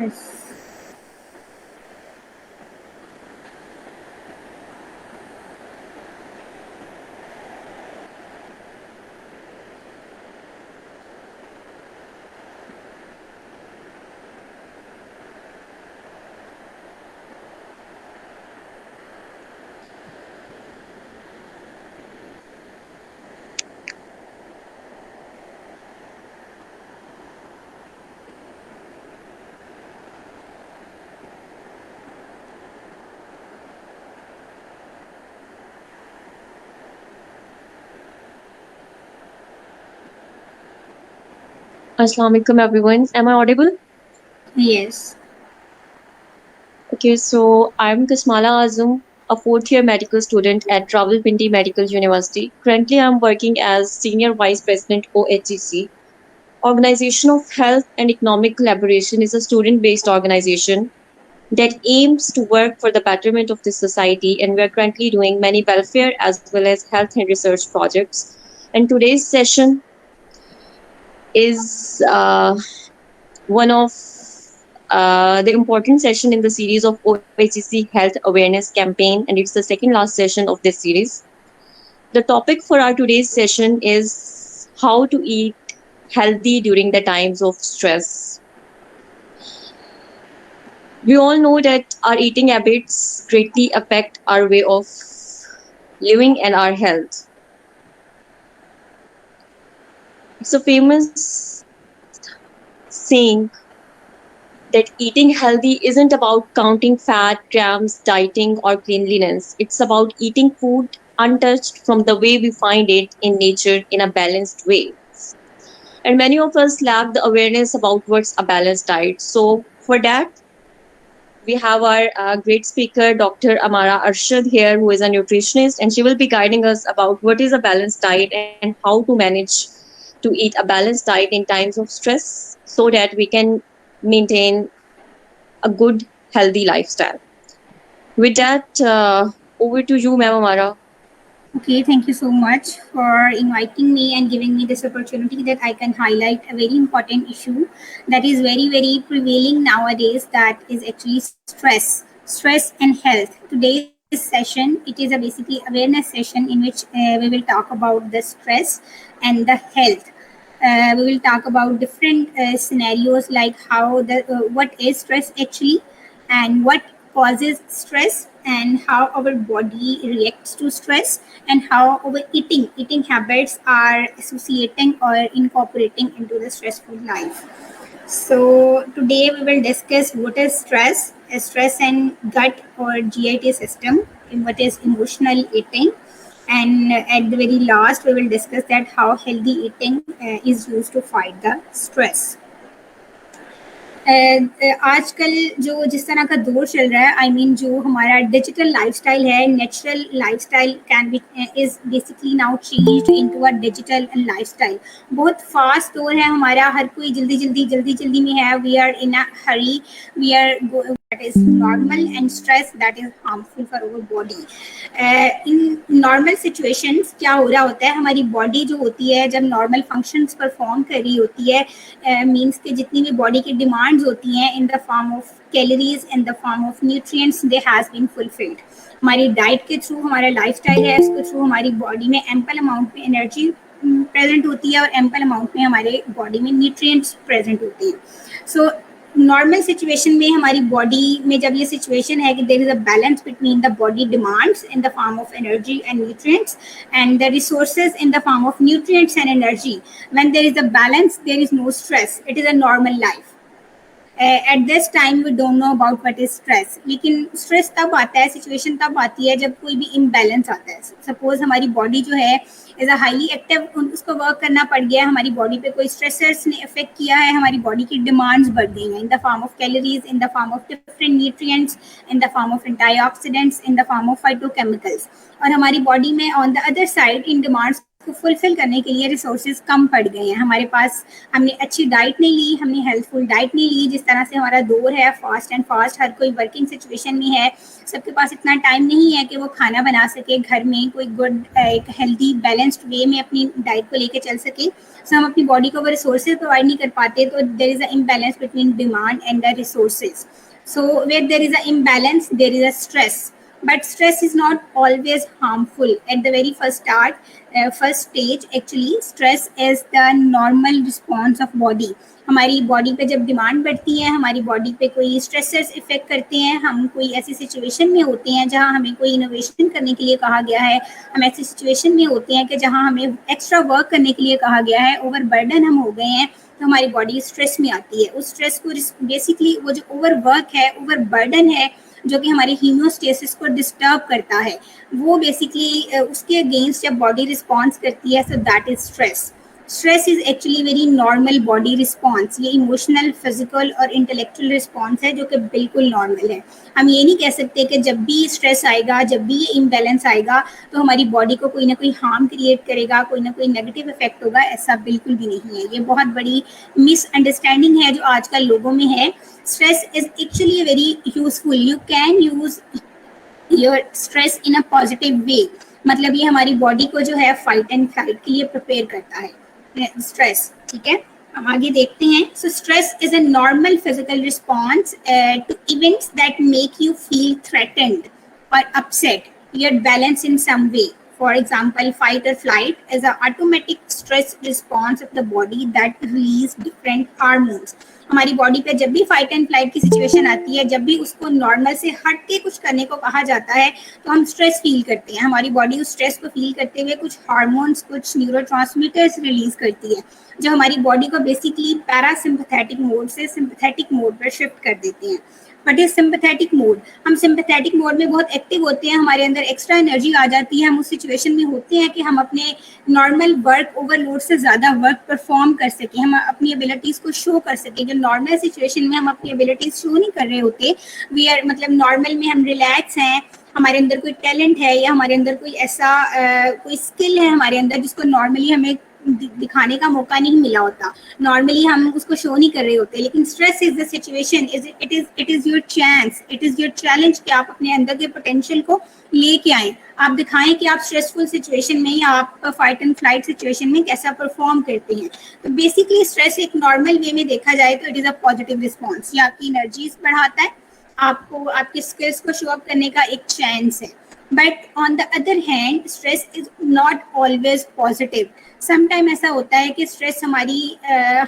Yes. Assalamu alaikum everyone. Am I audible? Yes. Okay, so I'm Kasmala Azum, a fourth year medical student at Rawalpindi Medical University. Currently, I'm working as Senior Vice President OHCC. Organization of Health and Economic Collaboration is a student based organization that aims to work for the betterment of the society, and we are currently doing many welfare as well as health and research projects. And today's session is one of the important session in the series of OHCC Health Awareness Campaign, and it's the second last session of this series. The topic for our today's session is how to eat healthy during the times of stress. We all know that our eating habits greatly affect our way of living and our health. It's a famous saying that eating healthy isn't about counting fat, grams, dieting, or cleanliness. It's about eating food untouched from the way we find it in nature in a balanced way. And many of us lack the awareness about what's a balanced diet. So, for that, we have our great speaker, Dr. Amara Arshad, here, who is a nutritionist, and she will be guiding us about what is a balanced diet and how to manage to eat a balanced diet in times of stress so that we can maintain a good, healthy lifestyle. With that, over to you, Ma'am Amara. Okay, thank you so much for inviting me and giving me this opportunity that I can highlight a very important issue that is very, very prevailing nowadays, that is actually stress and health. Today's session, it is a basically awareness session in which we will talk about the stress and the health. We will talk about different scenarios like how what is stress actually, and what causes stress, and how our body reacts to stress, and how our eating habits are associating or incorporating into the stressful life. So today we will discuss what is stress and gut or GIT system, and what is emotional eating, and at the very last we will discuss that how healthy eating is used to fight the stress. आजकल जो जिस तरह का दौर चल रहा है, आई mean जो हमारा डिजिटल लाइफस्टाइल है, natural lifestyle can be is basically now changed into a digital lifestyle. बहुत फास्ट दौर है हमारा, हर कोई जल्दी में है. We are in a hurry, we are that is normal, and stress that is harmful for our body. In normal situations क्या हो रहा होता है, हमारी बॉडी जो होती है जब नॉर्मल फंक्शंस परफॉर्म कर रही होती है, मीन्स कि जितनी भी बॉडी की डिमांड्स होती हैं in the form of calories, in the form of nutrients, they has been fulfilled. हमारी डाइट के थ्रू, हमारा लाइफस्टाइल है, इसके थ्रू हमारी बॉडी में एम्पल अमाउंट में एनर्जी प्रेजेंट होती है, और एम्पल अमाउंट में हमारे बॉडी में न्यूट्रिएंट्स प्रेजेंट होती है. सो नॉर्मल सिचुएशन में हमारी बॉडी में जब ये सिचुएशन है कि there is a balance between the body demands in the form of energy and nutrients, and the resources in the form of nutrients and energy, when there is a balance there is no stress, it is a normal life. At this time we don't know about what is stress. लेकिन stress तब आता है, situation तब आती है जब कोई भी इम्बैलेंस आता है. सपोज हमारी बॉडी जो है इज अ हाईली एक्टिव, उसको वर्क करना पड़ गया, हमारी बॉडी पे कोई स्ट्रेसर्स ने इफेक्ट किया है, हमारी बॉडी की डिमांड्स बढ़ गई हैं in the form of calories, in the form of different nutrients, in the form of antioxidants, in the form of phytochemicals. और हमारी बॉडी में on the other side in demands को फुलफिल करने के लिए रिसोर्सेज कम पड़ गए हैं हमारे पास। हमने अच्छी डाइट नहीं ली, हमने हेल्थफुल डाइट नहीं ली। जिस तरह से हमारा दौर है फास्ट एंड फास्ट, हर कोई वर्किंग सिचुएशन में है, सबके पास इतना टाइम नहीं है कि वो खाना बना सके घर में, कोई गुड एक हेल्दी बैलेंस्ड वे में अपनी डाइट को लेके चल सके। सो हम अपनी बॉडी को वो रिसोर्सेज प्रोवाइड नहीं कर पाते, तो there is a imbalance between demand and the resources. So where there is an imbalance, there is a stress. But stress is not always harmful. At the very first stage, actually, stress is the normal response of body. हमारी body पे जब demand बढ़ती है, हमारी body पे कोई stressors effect करते हैं, हम कोई ऐसी सिचुएशन में होते हैं जहां हमें कोई इनोवेशन करने के लिए कहा गया है, हम ऐसी सिचुएशन में होते हैं कि जहां हमें एक्स्ट्रा वर्क करने के लिए कहा गया है, ओवर बर्डन हम हो गए हैं, तो हमारी बॉडी स्ट्रेस में आती है। उस स्ट्रेस को बेसिकली वो जो ओवर वर्क है, ओवर बर्डन है, जो कि हमारे हीमोस्टेसिस को डिस्टर्ब करता है, वो बेसिकली उसके अगेंस्ट जब बॉडी रिस्पॉन्स करती है, so that is stress. Stress is actually very normal body response. ये इमोशनल, फिजिकल और इंटेलेक्चुअल रिस्पॉन्स है जो कि बिल्कुल नॉर्मल है। हम ये नहीं कह सकते कि जब भी स्ट्रेस आएगा, जब भी ये इम्बैलेंस आएगा, तो हमारी बॉडी को कोई ना कोई हार्म क्रिएट करेगा, कोई ना कोई नेगेटिव इफेक्ट होगा। ऐसा बिल्कुल भी नहीं है। ये बहुत बड़ी मिसअंडरस्टैंडिंग है जो आजकल लोगों में है। Stress is actually very useful. You can use your stress in a positive way. मतलब ये हमारी बॉडी को जो है फाइट एंड फ्लाइट के लिए प्रिपेयर करता है स्ट्रेस। ठीक है, हम आगे देखते हैं। So stress is a normal physical response to events that make you feel threatened और upset your balance in some way. For example, fight or flight is an automatic stress response of the body that release different hormones. हमारी body पे जब भी fight and flight की situation आती है, जब भी उसको नॉर्मल से हट के कुछ करने को कहा जाता है, तो हम स्ट्रेस फील करते हैं। हमारी बॉडी उस स्ट्रेस को फील करते हुए कुछ हार्मोन्स, कुछ न्यूरोट्रांसमीटर्स रिलीज करती है, जो हमारी बॉडी को बेसिकली पैरासिम्पथेटिक मोड से सिंपथेटिक मोड पर शिफ्ट कर देते हैं। बट इज सिंपथेटिक मोड, हम सिंपथेटिक मोड में बहुत एक्टिव होते हैं, हमारे अंदर एक्स्ट्रा एनर्जी आ जाती है, हम उस सिचुएशन में होते हैं कि हम अपने नॉर्मल वर्क ओवरलोड से ज़्यादा वर्क परफॉर्म कर सकें, हम अपनी एबिलिटीज़ को शो कर सकें। जो नॉर्मल सिचुएशन में हम अपनी एबिलिटीज़ शो नहीं कर रहे होते, वी आर मतलब नॉर्मल में हम रिलैक्स हैं, हमारे अंदर कोई टैलेंट है या हमारे अंदर कोई ऐसा कोई स्किल है हमारे अंदर जिसको नॉर्मली हमें दिखाने का मौका नहीं मिला होता, नॉर्मली हम उसको शो नहीं कर रहे होते। लेकिन stress is the situation, it is your chance, it is your challenge कि आप अपने अंदर के पोटेंशियल को लेके आए, आप दिखाएं कि आप स्ट्रेसफुल सिचुएशन में या आप फाइट एंड फ्लाइट सिचुएशन में कैसा परफॉर्म करते हैं। तो बेसिकली स्ट्रेस एक नॉर्मल वे में देखा जाए तो it is a positive response. ये आपकी एनर्जीज बढ़ाता है, आपको आपके स्किल्स को शो अप करने का एक चांस है। But on the other hand stress is not always positive. Sometime ऐसा होता है कि स्ट्रेस हमारी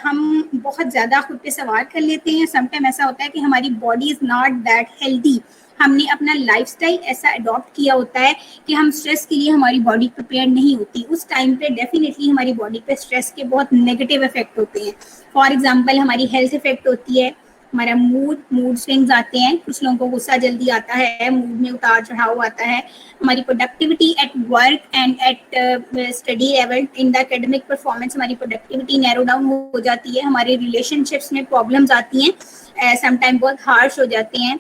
हम बहुत ज़्यादा खुद पे सवार कर लेते हैं। समटाइम ऐसा होता है कि हमारी body is not that healthy, हमने अपना लाइफस्टाइल ऐसा अडॉप्ट किया होता है कि हम स्ट्रेस के लिए हमारी बॉडी प्रिपेयर नहीं होती। उस टाइम पे डेफिनेटली हमारी बॉडी पे स्ट्रेस के बहुत नेगेटिव इफेक्ट होते हैं। फॉर एग्जांपल हमारी हेल्थ इफेक्ट होती है, हमारा मूड स्विंग्स आते हैं, कुछ लोगों को गुस्सा जल्दी आता है, मूड में उतार चढ़ाव आता है, हमारी productivity at work and at study level in the academic performance, हमारी प्रोडक्टिविटी नैरो डाउन हो जाती है, हमारे रिलेशनशिप्स में प्रॉब्लम्स आती हैं, समटाइम बहुत हार्श हो जाते हैं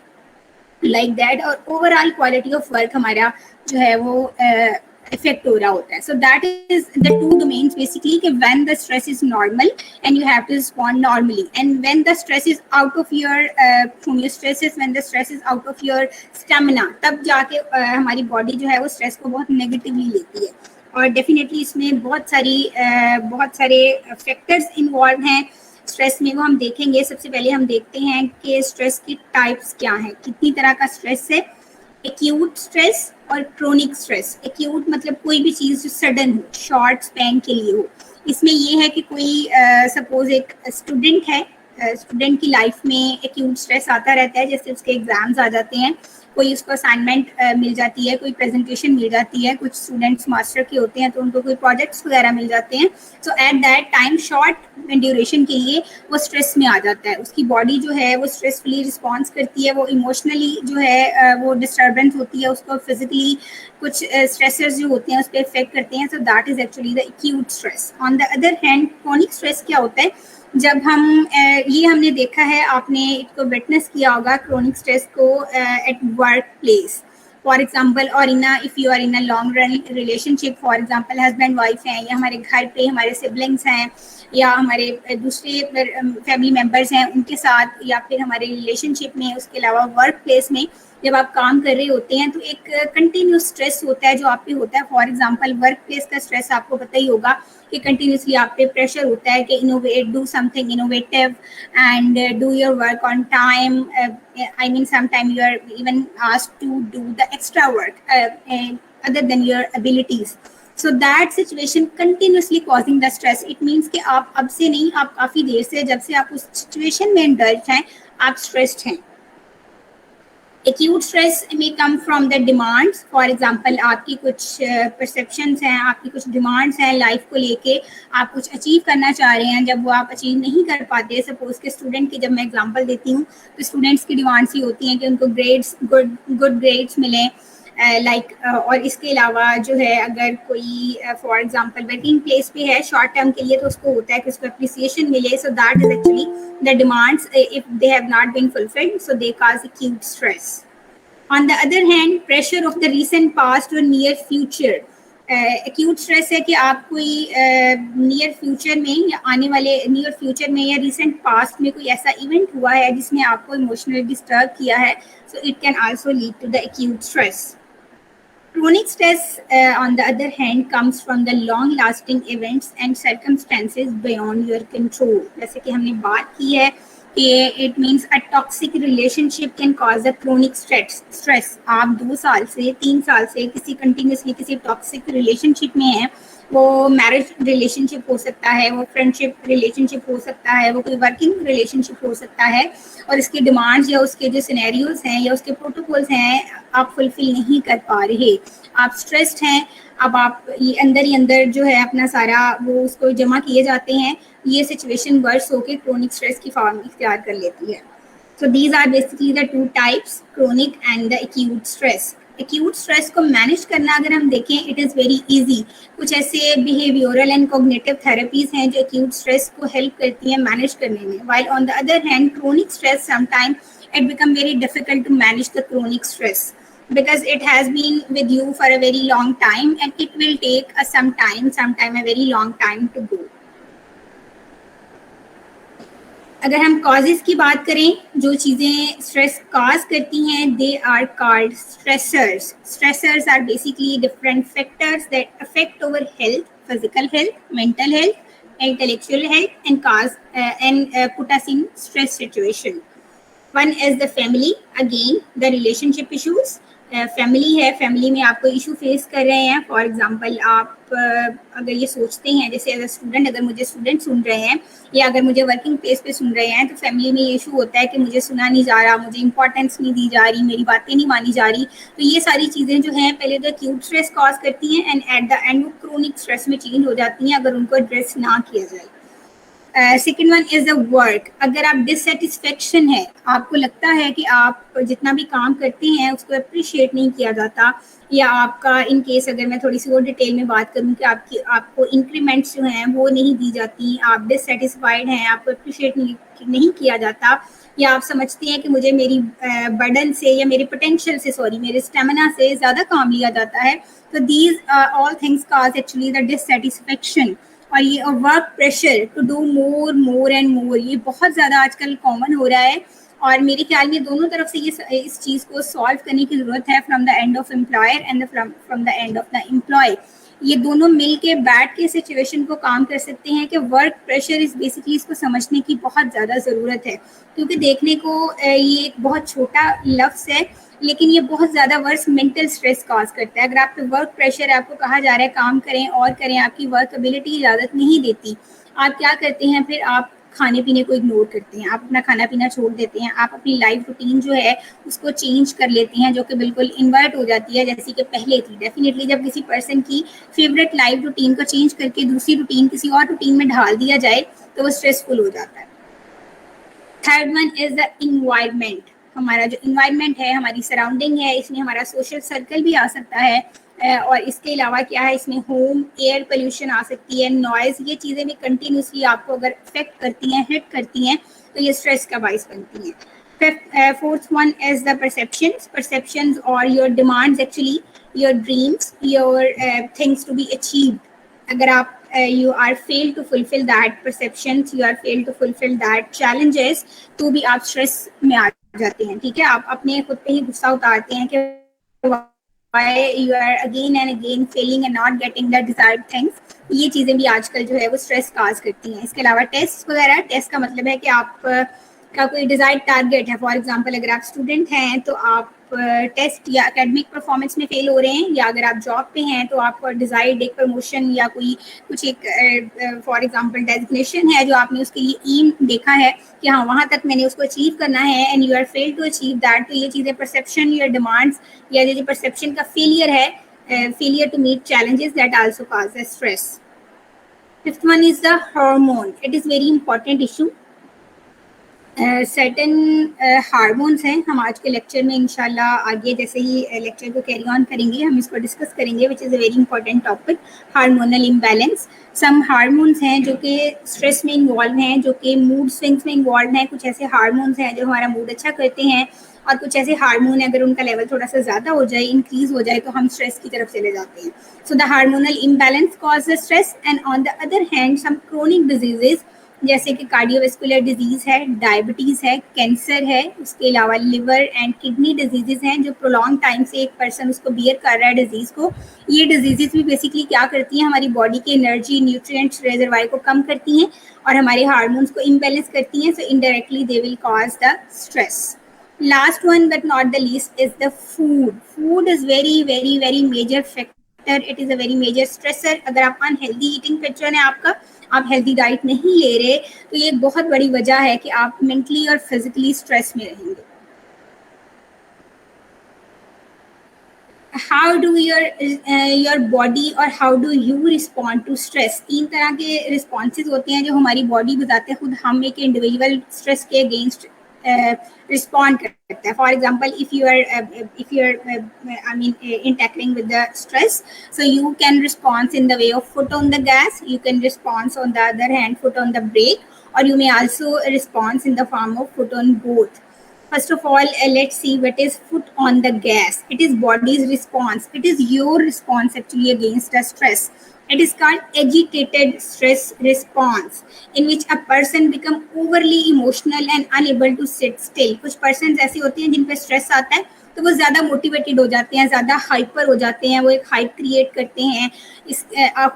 लाइक दैट, और ओवरऑल क्वालिटी ऑफ वर्क हमारा जो है वो इफेक्ट हो रहा होता है। So that is the two domains basically कि when the stress is normal and you have to respond normally, and when the stress is out of your homeostasis, when the stress is out of your stamina, तब जाके हमारी body जो है वो stress को बहुत negatively लेती है। और डेफिनेटली इसमें बहुत सारे फैक्टर्स इन्वॉल्व हैं स्ट्रेस में, वो हम देखेंगे। सबसे पहले हम देखते हैं कि स्ट्रेस की टाइप्स क्या हैं, कितनी तरह का स्ट्रेस है। एक्यूट स्ट्रेस और क्रोनिक स्ट्रेस। एक्यूट मतलब कोई भी चीज़ जो सडन हो, शॉर्ट स्पैन के लिए हो। इसमें ये है कि कोई सपोज एक स्टूडेंट है, स्टूडेंट की लाइफ में एक्यूट स्ट्रेस आता रहता है, जैसे उसके एग्जाम्स आ जाते हैं, कोई उसको असाइनमेंट मिल जाती है, कोई प्रेजेंटेशन मिल जाती है, कुछ स्टूडेंट्स मास्टर के होते हैं तो उनको कोई प्रोजेक्ट्स वगैरह मिल जाते हैं। So at that time short duration के लिए वो स्ट्रेस में आ जाता है, उसकी बॉडी जो है वो स्ट्रेसफुली रिस्पॉन्स करती है, वो इमोशनली जो है वो डिस्टर्बेंस होती है, उसको फिजिकली कुछ स्ट्रेसर्स जो होते हैं उस पर इफेक्ट करते हैं। सो that is actually the acute stress. On the other hand chronic stress क्या होता है, जब हम ये हमने देखा है, आपने इसको विटनेस किया होगा क्रोनिक स्ट्रेस को at work place. For example, और if you are in a long run relationship, for example husband wife हैं, या हमारे घर पे हमारे सिबलिंग्स हैं, या हमारे दूसरे फैमिली मेम्बर्स हैं उनके साथ, या फिर हमारे रिलेशनशिप में, उसके अलावा वर्क प्लेस में जब आप काम कर रहे होते हैं तो एक कंटिन्यूस स्ट्रेस होता है जो आप पे होता है। फॉर एग्जांपल वर्क प्लेस का स्ट्रेस आपको पता ही होगा कि कंटिन्यूसली आप पे प्रेशर होता है कि innovate, do something innovative and do your work on time. I mean sometime you are even asked to do the extra work other than your abilities. So that situation continuously causing the stress. It means कि आप अब से नहीं, आप काफ़ी देर से, जब से आप उस सिचुएशन में इंडल्ज हैं, आप स्ट्रेस्ड हैं। acute stress may come from the demands. For example, आपकी कुछ perceptions हैं, आपकी कुछ demands हैं लाइफ को लेके, आप कुछ अचीव करना चाह रहे हैं, जब वो आप अचीव नहीं कर पाते, सपोज के स्टूडेंट की जब मैं एग्जांपल देती हूँ तो स्टूडेंट्स की डिमांड्स ही होती हैं कि उनको ग्रेड्स, गुड ग्रेड्स मिलें, और इसके अलावा जो है अगर कोई फॉर एग्जांपल वर्किंग प्लेस पे है शॉर्ट टर्म के लिए तो उसको होता है कि उसको अप्रिसिएशन मिले, so that is actually the demands if they have not been fulfilled, so they cause acute stress. On the other hand, pressure of the recent past or near future. Acute stress है कि आप कोई near future में या आने वाले near future में या रिसेंट पास्ट में कोई ऐसा इवेंट हुआ है जिसने आपको इमोशनली डिस्टर्ब किया है, so it can also lead to the acute stress. Chronic stress, on the other hand, comes from the long-lasting events and circumstances beyond your control. जैसे कि हमने बात की है कि it means a toxic relationship can cause a chronic stress. आप 2 साल से 3 साल से कंटिन्यूसली किसी टॉक्सिक रिलेशनशिप में हैं, वो मैरिज रिलेशनशिप हो सकता है, वो फ्रेंडशिप रिलेशनशिप हो सकता है, वो कोई वर्किंग रिलेशनशिप हो सकता है, और इसके डिमांड्स या उसके जो सिनेरियोज हैं या उसके प्रोटोकॉल्स हैं आप फुलफिल नहीं कर पा रहे, आप स्ट्रेस्ड हैं, अब आप ये अंदर ही अंदर जो है अपना सारा वो उसको जमा किए जाते हैं, ये सिचुएशन वर्स होकर क्रोनिक स्ट्रेस की फॉर्म इख्तियार कर लेती है. So these are basically the 2 types, chronic and the acute stress. Acute stress को मैनेज करना अगर हम देखें, इट इज़ वेरी इजी. कुछ ऐसे बिहेवियरल एंड कॉग्निटिव थेरेपीज हैं जो एक्यूट स्ट्रेस को हेल्प करती हैं मैनेज करने में. While on the other hand chronic stress sometime it become very difficult to manage the chronic stress because it has been with you for a very long time and it will take sometime a very long time to go. अगर हम causes की बात करें, जो चीज़ें stress cause करती हैं, they are called stressors. Stressors are basically different factors that affect our health, physical health, mental health, intellectual health and cause and put us in stress situation. One is the family, again the relationship issues. Family है, family में आप कोई issue face कर रहे हैं, for example आप अगर ये सोचते हैं, जैसे एज अ स्टूडेंट अगर मुझे स्टूडेंट सुन रहे हैं या अगर मुझे वर्किंग प्लेस पे सुन रहे हैं, तो फैमिली में ये इशू होता है कि मुझे सुना नहीं जा रहा, मुझे इंपॉर्टेंस नहीं दी जा रही, मेरी बातें नहीं मानी जा रही. तो ये सारी चीज़ें जो हैं पहले तो एक्यूट स्ट्रेस कॉज करती हैं एंड एट द एंड वो क्रोनिक स्ट्रेस में चेंज हो जाती हैं अगर उनको एड्रेस ना किया जाए. Second one is the work. अगर आप डिससेटिस्फेक्शन है, आपको लगता है कि आप जितना भी काम करते हैं उसको अप्रिशिएट नहीं किया जाता, या आपका इन केस अगर मैं थोड़ी सी और डिटेल में बात करूं कि आपको इंक्रीमेंट्स जो हैं वो नहीं दी जाती, आप डिससेटिस्फाइड हैं, आपको अप्रिशिएट नहीं किया जाता, या आप समझते हैं कि मुझे मेरी बर्डन से या मेरे पोटेंशियल से मेरे स्टेमिना से ज़्यादा काम लिया जाता है. तो these all things cause actually the dissatisfaction. और ये work pressure to do more and more, ये बहुत ज़्यादा आजकल कॉमन हो रहा है, और मेरे ख्याल में दोनों तरफ से ये इस चीज़ को सॉल्व करने की ज़रूरत है, from the end of employer and from the end of the employee. ये दोनों मिल के बैठ के सिचुएशन को काम कर सकते हैं कि वर्क प्रेशर इस बेसिकली इसको समझने की बहुत ज़्यादा ज़रूरत है, क्योंकि देखने को ये एक बहुत छोटा लफ्ज़ है लेकिन ये बहुत ज़्यादा वर्स मेंटल स्ट्रेस कॉज करता है. अगर आप पे वर्क प्रेशर है, आपको कहा जा रहा है काम करें और करें, आपकी वर्क एबिलिटी इजाज़त नहीं देती, आप क्या करते हैं फिर? आप खाने पीने को इग्नोर करते हैं, आप अपना खाना पीना छोड़ देते हैं, आप अपनी लाइफ रूटीन जो है उसको चेंज कर लेते हैं, जो कि बिल्कुल इन्वर्ट हो जाती है जैसी कि पहले थी. डेफिनेटली जब किसी पर्सन की फेवरेट लाइफ रूटीन को चेंज करके दूसरी रूटीन किसी और रूटीन में ढाल दिया जाए तो वो स्ट्रेसफुल हो जाता है. Third one is the environment. हमारा जो इन्वायरमेंट है, हमारी सराउंडिंग है, इसमें हमारा सोशल सर्कल भी आ सकता है, और इसके अलावा क्या है, इसमें होम एयर पोल्यूशन आ सकती है, नॉइज़, ये चीज़ें भी कंटिन्यूसली आपको अगर इफेक्ट करती हैं, हिट करती हैं, तो ये स्ट्रेस का बाइस बनती हैं. Fourth one is the perceptions. Perceptions or your demands, actually, your dreams, your things to be achieved. अगर आप you are failed to fulfill that perceptions, you are failed to fulfill that challenges, तो भी आप stress में आ जाते हैं. ठीक है, आप अपने खुद पे ही गुस्सा उतारते हैं कि why you are again and again failing and not getting the desired things. ये चीजें भी आजकल जो है वो स्ट्रेस काज करती हैं. इसके अलावा टेस्ट वगैरह, टेस्ट का मतलब है कि आप का कोई डिजायर्ड टारगेट है. फॉर एग्जांपल अगर आप स्टूडेंट हैं तो आप टेस्ट या एकेडमिक परफॉर्मेंस में फेल हो रहे हैं, या अगर आप जॉब पे हैं तो आपको डिजायर्ड एक प्रमोशन या कोई कुछ एक फॉर एग्जांपल डेजिग्नेशन है जो आपने उसके लिए एम देखा है कि हाँ वहां तक मैंने उसको अचीव करना है, and you are fail to achieve that. तो ये चीजें परसेप्शन या डिमांड्स या जो परसेप्शन का फेलियर है, failure to meet challenges, that also causes stress. Fifth one is the hormone. It is very important issue. Certain hormones हैं. हम आज के लेक्चर में इंशाल्लाह आगे जैसे ही लेक्चर को कैरी ऑन करेंगे हम इसको डिस्कस करेंगे, which is a very important topic, hormonal imbalance. Some hormones हैं जो कि स्ट्रेस में इन्वॉल्व हैं, जो कि मूड स्विंग्स में इन्वॉल्व हैं. कुछ ऐसे हार्मोन्स हैं जो हमारा मूड अच्छा करते हैं, और कुछ ऐसे हार्मोन अगर उनका लेवल थोड़ा सा ज़्यादा हो जाए, इंक्रीज हो जाए, तो हम स्ट्रेस की तरफ चले जाते हैं. So the hormonal imbalance cause the stress. And on the other hand some chronic diseases जैसे कि कार्डियोवेस्कुलर डिजीज है, डायबिटीज है, कैंसर है, उसके अलावा लिवर एंड किडनी डिजीजेज हैं जो प्रोलॉन्ग टाइम से एक पर्सन उसको बियर कर रहा है डिजीज को. ये डिजीजेज भी बेसिकली क्या करती हैं, हमारी बॉडी की एनर्जी न्यूट्रिएंट्स रिजर्वायर को कम करती हैं और हमारे हार्मोन्स को इम्बैलेंस करती हैं. So indirectly they will cause the stress. Last one but not the least is the food. Food is very major factor. It is a very major stressor. अगर आप अनहेल्दी ईटिंग पैटर्न है आपका, आप healthy diet नहीं ले रहे, तो ये बहुत बड़ी वजह है कि आप मेंटली और फिजिकली स्ट्रेस में रहेंगे. How do your body or how do you respond to stress? 3 तरह के responses होते हैं जो हमारी बॉडी बताते हैं खुद हम एक इंडिविजुअल स्ट्रेस के अगेंस्ट respond करता है. For example, if you are I mean in tackling with the stress, so you can respond in the way of foot on the gas, you can respond on the other hand foot on the brake, or you may also respond in the form of foot on both. First of all, let's see what is foot on the gas. It is body's response. It is your response actually against the stress. It is called agitated stress response, in which a person become overly emotional and unable to sit still. कुछ persons ऐसे होते हैं जिन पे stress आता है तो वो ज़्यादा मोटिवेटेड हो जाते हैं, ज़्यादा हाइपर हो जाते हैं, वो एक हाइप क्रिएट करते हैं.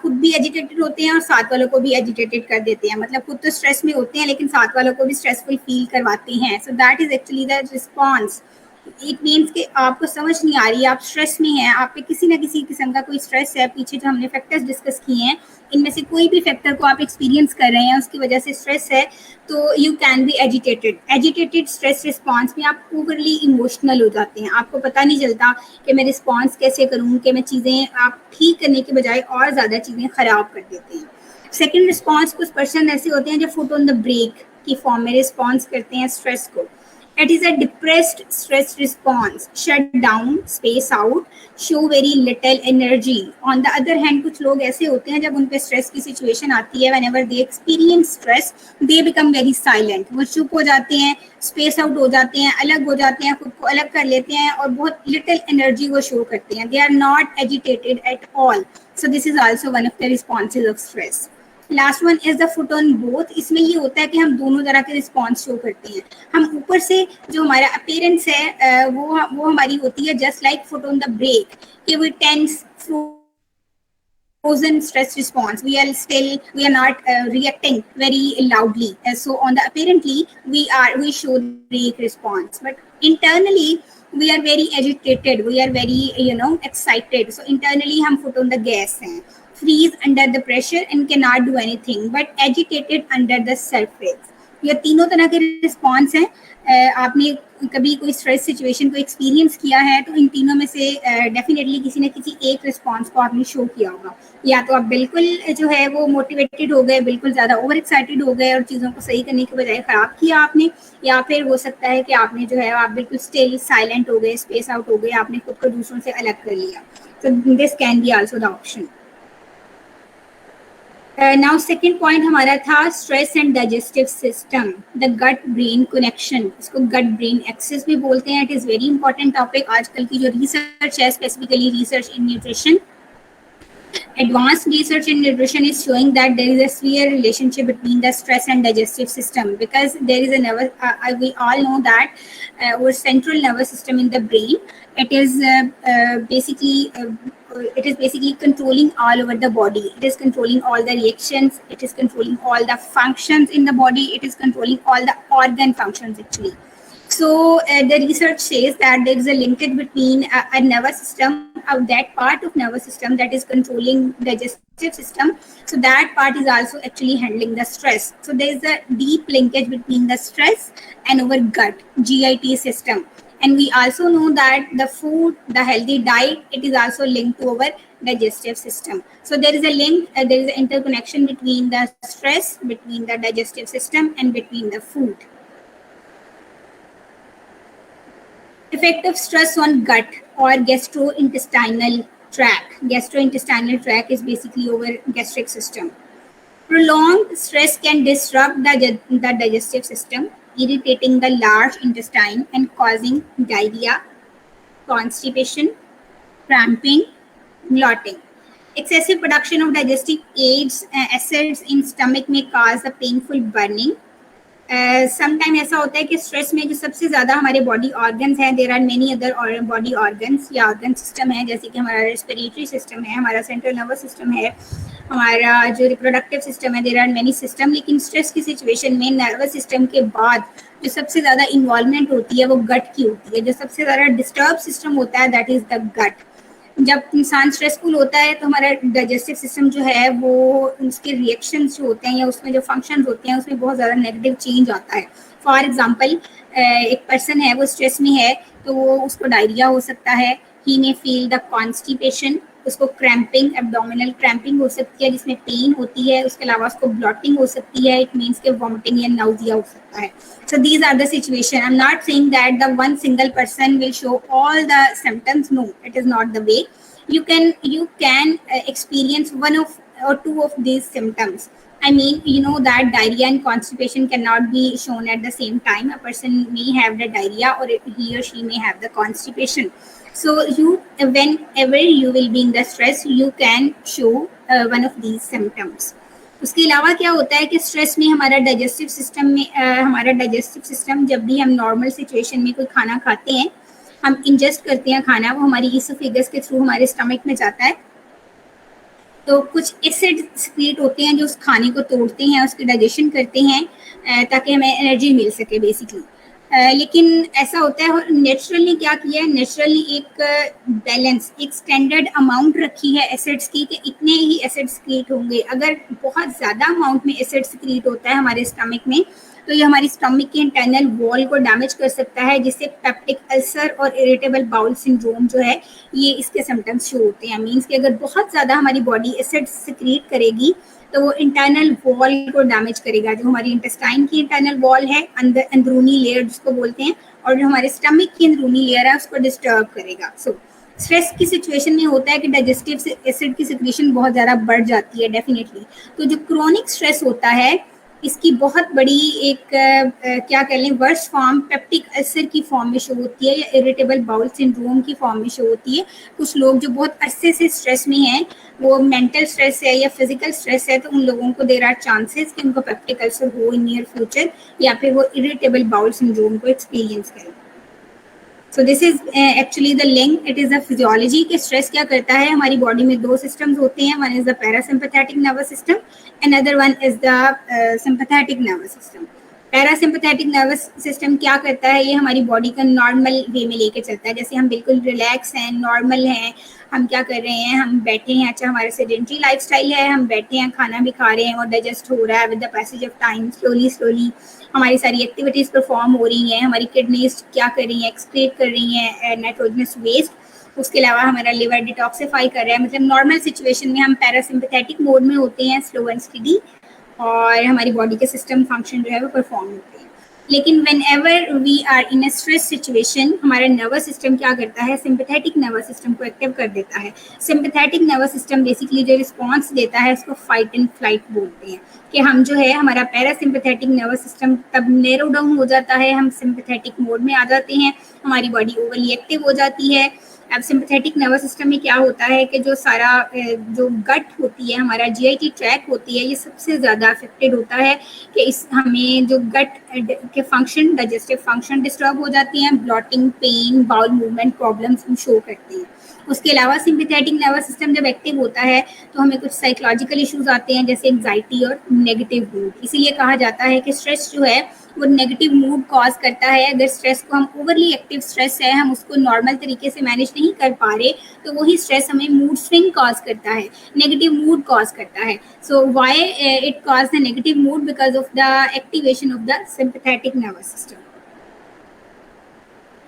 खुद भी एजिटेटेड होते हैं और साथ वालों को भी एजिटेटेड कर देते हैं. मतलब खुद तो स्ट्रेस में होते हैं लेकिन साथ वालों को भी स्ट्रेसफुल फील करवाते हैं. सो that is actually the response. It means कि आपको समझ नहीं आ रही, आप स्ट्रेस में हैं, आप पे किसी ना किसी किस्म का कोई स्ट्रेस है. पीछे जो हमने फैक्टर्स डिस्कस किए हैं इनमें से कोई भी फैक्टर को आप एक्सपीरियंस कर रहे हैं, उसकी वजह से स्ट्रेस है, तो you can be agitated. Agitated stress response में आप ओवरली इमोशनल हो जाते हैं. आपको पता नहीं चलता कि मैं रिस्पॉन्स कैसे करूँ, कि मैं चीज़ें आप ठीक करने के बजाय और ज़्यादा चीज़ें ख़राब कर देते हैं. सेकेंड रिस्पॉन्स, कुछ पर्सन ऐसे होते हैं जो फुट ऑन द ब्रेक की फॉर्म में रिस्पॉन्स करते हैं स्ट्रेस को. It is a depressed stress response, shut down, space out, show very little energy. On the other hand, कुछ लोग ऐसे होते हैं जब उन पे स्ट्रेस की सिचुएशन आती है, whenever they experience stress, they become very silent. वो चुप हो जाते हैं, स्पेस आउट हो जाते हैं, अलग हो जाते हैं, खुद को अलग कर लेते हैं और बहुत लिटिल एनर्जी वो शो करते हैं. They are not agitated at all. So this is also one of the responses of stress. Last one is the foot on both. इसमें ये होता है कि हम दोनों तरह के रिस्पॉन्स शो करते हैं. हम ऊपर से जो हमारा अपीयरेंस है वो हमारी होती है just like foot on the brake, कि we tense frozen stress response. We are not reacting very loudly. So on the apparently we show the break response, but internally we are very agitated, we are very excited. So internally हम foot on the gas हैं, freeze under the pressure and cannot do anything, but agitated under the surface. ये तीनों तरह के response हैं. आपने कभी कोई स्ट्रेस सिचुएशन को एक्सपीरियंस किया है तो इन तीनों में से डेफिनेटली किसी न किसी एक रिस्पॉन्स को आपने शो किया होगा. या तो आप बिल्कुल जो है वो मोटिवेटेड हो गए, बिल्कुल ज़्यादा ओवर एक्साइटेड हो गए और चीज़ों को सही करने के बजाय ख़राब किया आपने, या फिर हो सकता है कि आपने जो है आप बिल्कुल स्टिल साइलेंट हो गए, स्पेस आउट हो गए, आपने खुद को दूसरों से अलग कर लिया. तो this can be also the option. Now second point हमारा था stress and digestive system, the gut brain connection, इसको गट ब्रेन एक्सेस भी बोलते हैं. It is very important topic. आजकल की जो रिसर्च है, specifically research in nutrition, advanced research in nutrition is showing that there is a severe relationship between the stress and digestive system, because there is a nervous we all know that our central nervous system in the brain, it is basically controlling all over the body. It is controlling all the reactions, it is controlling all the functions in the body, it is controlling all the organ functions actually. So the research says that there is a linkage between a nervous system, that part of nervous system that is controlling digestive system. So that part is also actually handling the stress. So there is a deep linkage between the stress and our gut, GIT system. And we also know that the food, the healthy diet, it is also linked to our digestive system. So there is a link, there is an interconnection between the stress, between the digestive system, and between the food. Effect of stress on gut or gastrointestinal tract. Gastrointestinal tract is basically our gastric system. Prolonged stress can disrupt the digestive system, irritating the large intestine and causing diarrhea, constipation, cramping, bloating. Excessive production of digestive aids, acids in stomach may cause a painful burning. Sometime ऐसा होता है कि stress में जो सबसे ज़्यादा हमारे body organs हैं, there are many other body organs या ऑर्गन सिस्टम है, जैसे कि हमारा रेस्पिरेटरी सिस्टम है, हमारा सेंट्रल नर्वस सिस्टम है, हमारा जो रिप्रोडक्टिव सिस्टम है, देर आर मेनी सिस्टम. लेकिन स्ट्रेस की सिचुएशन में नर्वस सिस्टम के बाद जो सबसे ज़्यादा इन्वॉल्वमेंट होती है वो गट की होती है. जो सबसे ज़्यादा डिस्टर्ब सिस्टम होता है दैट इज़ द गट. जब इंसान स्ट्रेसफुल होता है तो हमारा डाइजेस्टिव सिस्टम जो है वो उसके रिएक्शंस जो होते हैं या उसमें जो फंक्शंस होते हैं उसमें बहुत ज़्यादा नेगेटिव चेंज आता है. फॉर एग्जांपल एक पर्सन है वो स्ट्रेस में है तो वो उसको डायरिया हो सकता है, ही मे फील द कॉन्स्टिपेशन, उसको क्रैम्पिंग, एब्डोमिनल क्रैम्पिंग हो सकती है जिसमें पेन होती है, उसके अलावा उसको ब्लॉटिंग हो सकती है, इट मीन्स के वॉमिटिंग या नाउजिया हो सकता है. So these are the situation. I'm not saying that the one single person will show all the symptoms. No, it is not the way. You can experience one of or two of these symptoms. I mean, you know that diarrhea and constipation cannot be shown at the same time. A person may have the diarrhea or he or she may have the constipation. So whenever you will be in the stress, you can show one of these symptoms. उसके अलावा क्या होता है कि stress में हमारा digestive system जब भी हम नॉर्मल सिचुएशन में कोई खाना खाते हैं, हम इंजेस्ट करते हैं खाना, वो हमारी ईसोफेगस के थ्रू हमारे स्टमक में जाता है, तो कुछ एसिड सिक्रीट होते हैं जो उस खाने को तोड़ते हैं, उसकी डाइजेशन करते हैं ताकि हमें एनर्जी मिल सके बेसिकली. लेकिन ऐसा होता है नेचुरली क्या किया है, नेचुरली एक बैलेंस, एक स्टैंडर्ड अमाउंट रखी है एसिड्स की कि इतने ही एसिड सिक्रीट होंगे. अगर बहुत ज़्यादा अमाउंट में एसिड सिक्रीट होता है हमारे स्टमक में तो ये हमारी स्टमक के इंटरनल वॉल को डैमेज कर सकता है, जिससे पेप्टिक अल्सर और इरिटेबल बाउल सिंड्रोम जो है ये इसके सिम्टम्स शो होते हैं. मीन्स कि अगर बहुत ज़्यादा हमारी बॉडी एसिड सिक्रीट करेगी तो वो इंटरनल वॉल को डैमेज करेगा, जो हमारी इंटेस्टाइन की इंटरनल वॉल है, अंदरूनी लेयर जिसको बोलते हैं, और जो हमारे स्टमक की अंदरूनी लेयर है उसको डिस्टर्ब करेगा. सो स्ट्रेस की सिचुएशन में होता है कि डाइजेस्टिव एसिड की सिक्रीशन बहुत ज़्यादा बढ़ जाती है डेफिनेटली. तो जो क्रोनिक स्ट्रेस होता है इसकी बहुत बड़ी एक क्या कह लें वर्स्ट फॉर्म पेप्टिक अल्सर की फॉर्म में शो होती है या इरिटेबल बाउल सिंड्रोम की फॉर्म में शो होती है. कुछ लोग जो बहुत अरसे से स्ट्रेस में हैं, वो मेंटल स्ट्रेस है या फिजिकल स्ट्रेस है, तो उन लोगों को देर आर चांसेस कि उनको पेप्टिक अल्सर हो इन नियर फ्यूचर या फिर वो इरिटेबल बाउल सिंड्रोम को एक्सपीरियंस करें. So this is actually the link, it is a physiology कि स्ट्रेस क्या करता है. हमारी बॉडी में दो सिस्टम्स होते हैं, one is the parasympathetic nervous system, another one is the sympathetic nervous system. Parasympathetic nervous system क्या करता है, ये हमारी बॉडी का नॉर्मल वे में लेके चलता है. जैसे हम बिल्कुल रिलैक्स हैं, नॉर्मल हैं, हम क्या कर रहे हैं, हम बैठे हैं, अच्छा हमारा सेडेंटरी लाइफस्टाइल है, हम बैठे हैं, खाना भी खा रहे हैं और डाइजेस्ट हो रहा है with the passage of time, slowly हमारी सारी एक्टिविटीज़ परफॉर्म हो रही हैं, हमारी किडनीज क्या कर रही हैं, एक्सक्रीट कर रही हैं नाइट्रोजनस वेस्ट, उसके अलावा हमारा लिवर डिटॉक्सिफाई कर रहा है. मतलब नॉर्मल सिचुएशन में हम पैरासिम्पैथेटिक मोड में होते हैं, स्लो एंड स्टेडी, और हमारी बॉडी के सिस्टम फंक्शन जो है वो परफॉर्म होते हैं. लेकिन whenever we are in a stress situation, हमारा नर्वस सिस्टम क्या करता है, सिंपैथेटिक नर्वस सिस्टम को एक्टिव कर देता है। सिंपैथेटिक नर्वस सिस्टम बेसिकली जो रिस्पॉन्स देता है उसको फाइट एंड फ्लाइट बोलते हैं, कि हम जो है हमारा पैरासिम्पैथेटिक नर्वस सिस्टम तब नैरो डाउन हो जाता है, हम सिंपैथेटिक मोड में आ जाते हैं, हमारी बॉडी ओवरली एक्टिव हो जाती है। अब सिंपैथेटिक नर्वस सिस्टम में क्या होता है कि जो सारा जो गट होती है, हमारा जीआईटी ट्रैक होती है, ये सबसे ज़्यादा अफेक्टेड होता है कि इस हमें जो गट के फंक्शन, डाइजेस्टिव फंक्शन डिस्टर्ब हो जाती हैं, bloating, pain, bowel movement problems हम शो करते हैं। उसके अलावा सिंपैथेटिक नर्वस सिस्टम जब एक्टिव होता है तो हमें कुछ साइकोलॉजिकल इश्यूज आते हैं, जैसे एंग्जाइटी और नेगेटिव मूड। इसीलिए कहा जाता है कि स्ट्रेस जो है वो नेगेटिव मूड कॉज करता है। अगर स्ट्रेस को हम ओवरली एक्टिव स्ट्रेस है, हम उसको नॉर्मल तरीके से मैनेज नहीं कर पा रहे, तो वही स्ट्रेस हमें मूड स्विंग कॉज करता है, नेगेटिव मूड कॉज करता है। So why it cause the negative mood? Because of the activation of the sympathetic nervous system.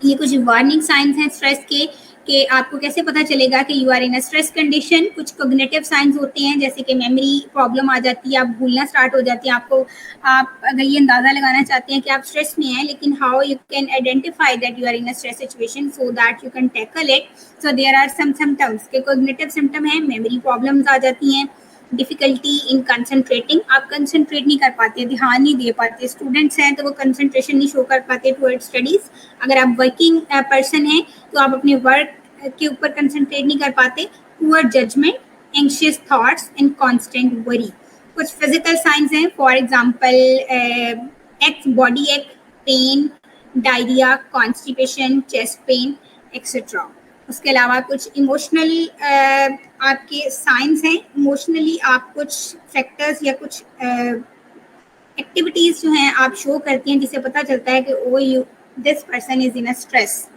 ये कुछ वार्निंग साइंस हैं स्ट्रेस के, कि आपको कैसे पता चलेगा कि you are in a stress condition. कुछ कोग्निटिव साइंस होते हैं, जैसे कि मेमोरी प्रॉब्लम आ जाती है, आप भूलना स्टार्ट हो जाती है। आपको, आप अगर ये अंदाज़ा लगाना चाहते हैं कि आप स्ट्रेस में हैं, लेकिन how you can identify that you are in a stress situation so that you can tackle it. So there are some symptoms के कोग्निटिव सिम्टम है, मेमोरी प्रॉब्लम्स आ जाती हैं, डिफिकल्टी इन कंसंट्रेटिंग, आप कंसंट्रेट नहीं कर पाते, ध्यान नहीं दे पाते। स्टूडेंट्स हैं तो वो कंसंट्रेशन नहीं शो कर पाते टुवर्ड्स स्टडीज। अगर आप वर्किंग पर्सन हैं तो आप अपने वर्क के ऊपर कंसंट्रेट नहीं कर पाते। Poor judgement, anxious thoughts and constant worry. कुछ फिजिकल साइंस हैं, for example aches body ache, pain, diarrhoea, constipation, chest pain etcetera. उसके अलावा कुछ इमोशनल आपके साइंस हैं। इमोशनली आप कुछ फैक्टर्स या कुछ एक्टिविटीज जो हैं आप शो करती हैं, जिससे पता चलता है कि oh you this person is in a stress.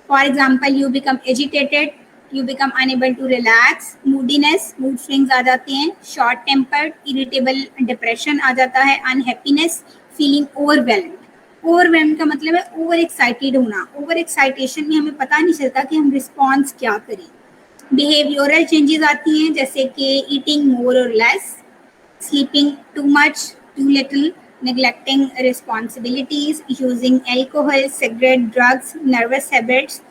For example, you become agitated, you become unable to relax, moodiness, mood swings आ जाते हैं, शॉर्ट टेम्पर्ड, इरिटेबल, डिप्रेशन आ जाता है, अनहैप्पीनेस, फीलिंग ओवरवेल्म्ड। ओवरवेल्म्ड का मतलब है ओवर एक्साइटेड होना। ओवर एक्साइटेशन में हमें पता नहीं चलता कि हम रिस्पॉन्स क्या करें। बिहेवियरल चेंजेस आती हैं, जैसे कि ईटिंग मोर और less, sleeping too much, too little, neglecting responsibilities, using alcohol, cigarette, drugs, nervous habits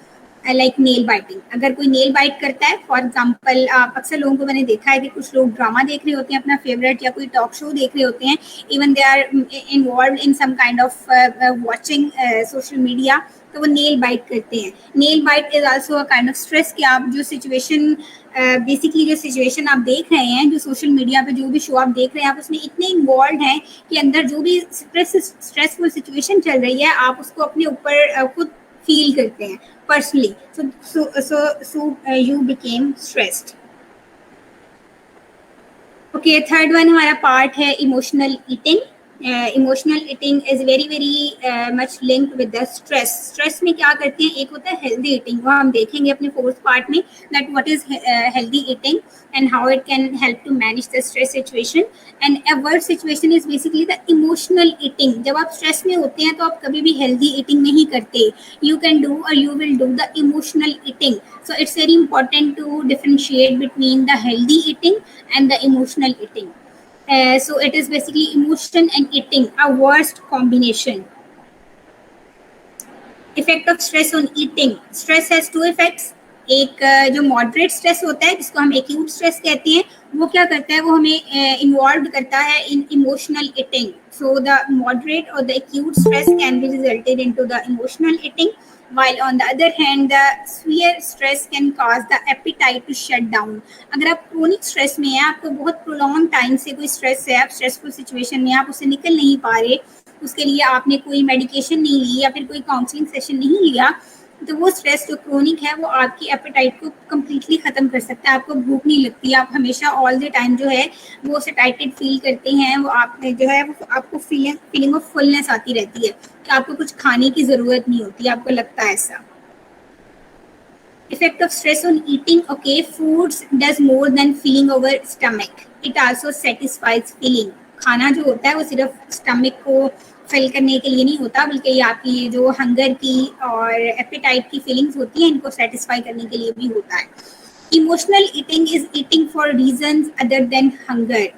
like nail biting। अगर कोई नेल बाइट करता है, फॉर एग्जाम्पल, आप अक्सर लोगों को मैंने देखा है कि कुछ लोग ड्रामा देख रहे होते हैं अपना फेवरेट, या कोई टॉक शो देख रहे होते हैं, even they are involve in some kind of watching social media, तो वो नेल बाइट करते हैं। Nail bite is also a kind of stress, कि आप जो सिचुएशन बेसिकली जो सिचुएशन आप देख रहे हैं, जो सोशल मीडिया पे जो भी शो आप देख रहे हैं, आप उसमें इतने इन्वॉल्व हैं कि अंदर जो भी स्ट्रेसफुल सिचुएशन चल रही है, आप उसको अपने ऊपर खुद फील करते हैं personally. So you became stressed. Okay, third one हमारा पार्ट है emotional eating. Emotional eating is very much linked with the stress. Stress में क्या करते हैं, एक होता है हेल्दी ईटिंग, वो हम देखेंगे अपने फोर्थ पार्ट में, that what is healthy eating and how it can help to manage the stress situation. And a worse situation is basically the emotional eating. जब आप स्ट्रेस में होते हैं तो आप कभी भी हेल्दी ईटिंग नहीं करते, यू कैन डू और you will do the emotional eating. So it's very important to differentiate between the healthy eating and the emotional eating. So it is basically emotion and eating, a worst combination. Effect of stress on eating. Stress has two effects. एक जो moderate stress होता है, जिसको हम acute stress कहते हैं, वो क्या करता है, वो हमें इन्वॉल्व करता है in emotional eating. So the moderate और the acute stress can be resulted into the emotional eating, while on the other hand the severe stress can cause the appetite to shut down। अगर आप chronic stress में हैं, आपको बहुत prolong time से कोई stress है, आप स्ट्रेसफुल सिचुएशन में, आप उससे निकल नहीं पा रहे, उसके लिए आपने कोई मेडिकेशन नहीं ली या फिर कोई काउंसलिंग सेशन नहीं लिया, तो वो स्ट्रेस जो क्रोनिक है वो आपकी एपेटाइट को कम्प्लीटली ख़त्म कर सकता है। आपको भूख नहीं लगती, आप हमेशा ऑल द टाइम जो है वो सैटिस्फाइड फील करते हैं, वो आप जो है वो आपको फीलिंग ऑफ फुलनेस आती रहती है कि आपको कुछ खाने की ज़रूरत नहीं होती, आपको लगता है ऐसा। Effect of stress on eating. Okay, foods does more than filling our stomach. It also satisfies feeling. खाना जो होता है वो सिर्फ स्टमक को फिल करने के लिए नहीं होता, बल्कि ये आपकी ये जो हंगर की और एपेटाइट की फीलिंग्स होती हैं, इनको सेटिस्फाई करने के लिए भी होता है। Emotional eating is eating for reasons other than hunger.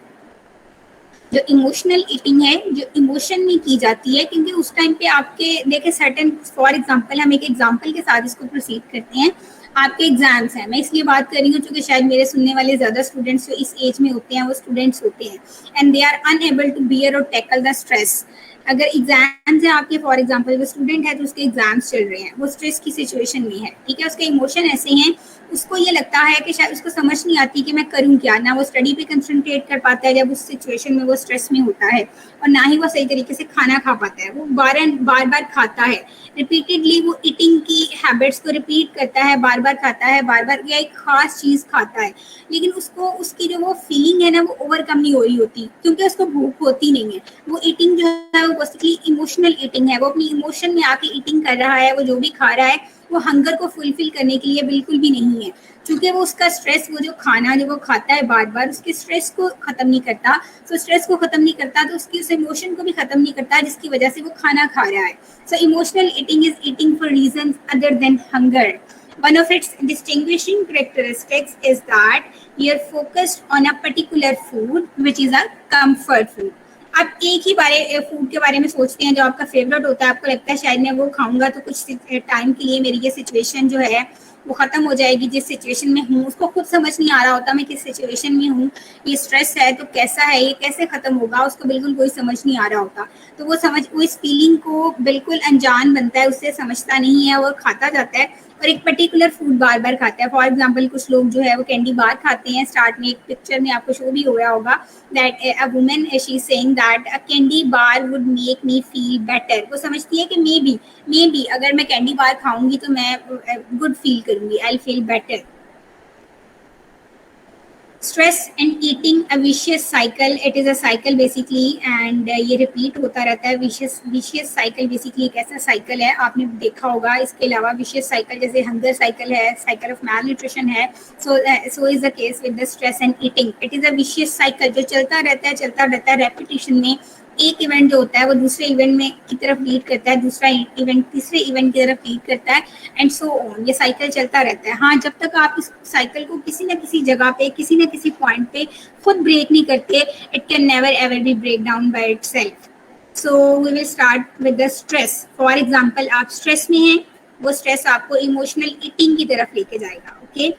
जो इमोशनल ईटिंग है, जो इमोशन में की जाती है, क्योंकि उस टाइम पे आपके देखे सर्टेन, फॉर एग्जांपल हम एक एग्जांपल के साथ इसको प्रोसीड करते हैं। आपके एग्जाम्स हैं, मैं इसलिए बात कर रही हूँ क्योंकि शायद मेरे सुनने वाले ज़्यादा स्टूडेंट्स जो इस एज में होते हैं वो स्टूडेंट्स होते हैं, and they are unable to bear और टैकल द स्ट्रेस। अगर एग्जाम्स है आपके, फॉर एग्जांपल वो स्टूडेंट है तो उसके एग्जाम्स चल रहे हैं, वो स्ट्रेस की सिचुएशन में है, ठीक है, उसके इमोशन ऐसे हैं, उसको ये लगता है कि शायद उसको समझ नहीं आती कि मैं करूं क्या, ना वो स्टडी पे कंसंट्रेट कर पाता है जब उस सिचुएशन में वो स्ट्रेस में होता है, और ना ही वो सही तरीके से खाना खा पाता है, वो बार बार खाता है, रिपीटेडली वो ईटिंग की हैबिट्स को रिपीट करता है, बार बार खाता है, बार बार या एक खास चीज़ खाता है, लेकिन उसको उसकी जो वो फीलिंग है ना वो ओवरकम नहीं हो रही होती, क्योंकि उसको भूख होती नहीं है। वो ईटिंग जो है वो बेसिकली इमोशनल ईटिंग है, वो अपनी इमोशन में आके ईटिंग कर रहा है, वो जो भी खा रहा है वो हंगर को फुलफिल करने के लिए बिल्कुल भी नहीं है, क्योंकि वो उसका स्ट्रेस, वो जो खाना जो वो खाता है बार बार, उसके स्ट्रेस को खत्म नहीं करता, तो स्ट्रेस को खत्म नहीं करता तो उसकी उस इमोशन को भी खत्म नहीं करता जिसकी वजह से वो खाना खा रहा है। So emotional eating is eating for reasons other than hunger. One of its distinguishing characteristics is that we are focused on a particular food, which is a comfort food. आप एक ही बारे फूड के बारे में सोचते हैं जो आपका फेवरेट होता है, आपको लगता है शायद मैं वो खाऊंगा तो कुछ टाइम के लिए मेरी ये सिचुएशन जो है वो खत्म हो जाएगी, जिस सिचुएशन में हूँ उसको खुद समझ नहीं आ रहा होता मैं किस सिचुएशन में हूँ, ये स्ट्रेस है तो कैसा है, ये कैसे खत्म होगा, उसको बिल्कुल कोई समझ नहीं आ रहा होता, तो वो इस फीलिंग को बिल्कुल अनजान बनता है, उससे समझता नहीं है, वो खाता जाता है और एक पर्टिकुलर फूड बार बार खाता है। फॉर एग्जाम्पल कुछ लोग जो है वो कैंडी बार खाते हैं, स्टार्ट में एक पिक्चर में आपको शो भी हो रहा होगा that a woman she is saying that a candy bar would make me feel better. वो समझती है कि मे बी अगर मैं कैंडी बार खाऊंगी तो मैं गुड फील करूंगी, I feel better. Stress and eating a vicious cycle, it is a cycle basically, and ये रिपीट होता रहता है। विशियस साइकिल बेसिकली एक ऐसा साइकिल है, आपने देखा होगा। इसके अलावा विशियस साइकिल जैसे हंगर साइकिल है, साइकिल ऑफ मैल न्यूट्रिशन है, so is the case with the stress and eating. It is a vicious cycle जो चलता रहता है रेपिटेशन में। एक इवेंट जो होता है वो दूसरे इवेंट में की तरफ लीड करता है, दूसरा इवेंट तीसरे इवेंट की तरफ लीड करता है, एंड सो ऑन। ये साइकिल चलता रहता है। हाँ, जब तक आप इस साइकिल को किसी न किसी जगह पे, किसी न किसी पॉइंट पे खुद ब्रेक नहीं करते, it can never ever be break down by itself. So we will start with the stress. For example आप स्ट्रेस में हैं, वो स्ट्रेस आपको इमोशनल ईटिंग की तरफ लेके जाएगा। ओके,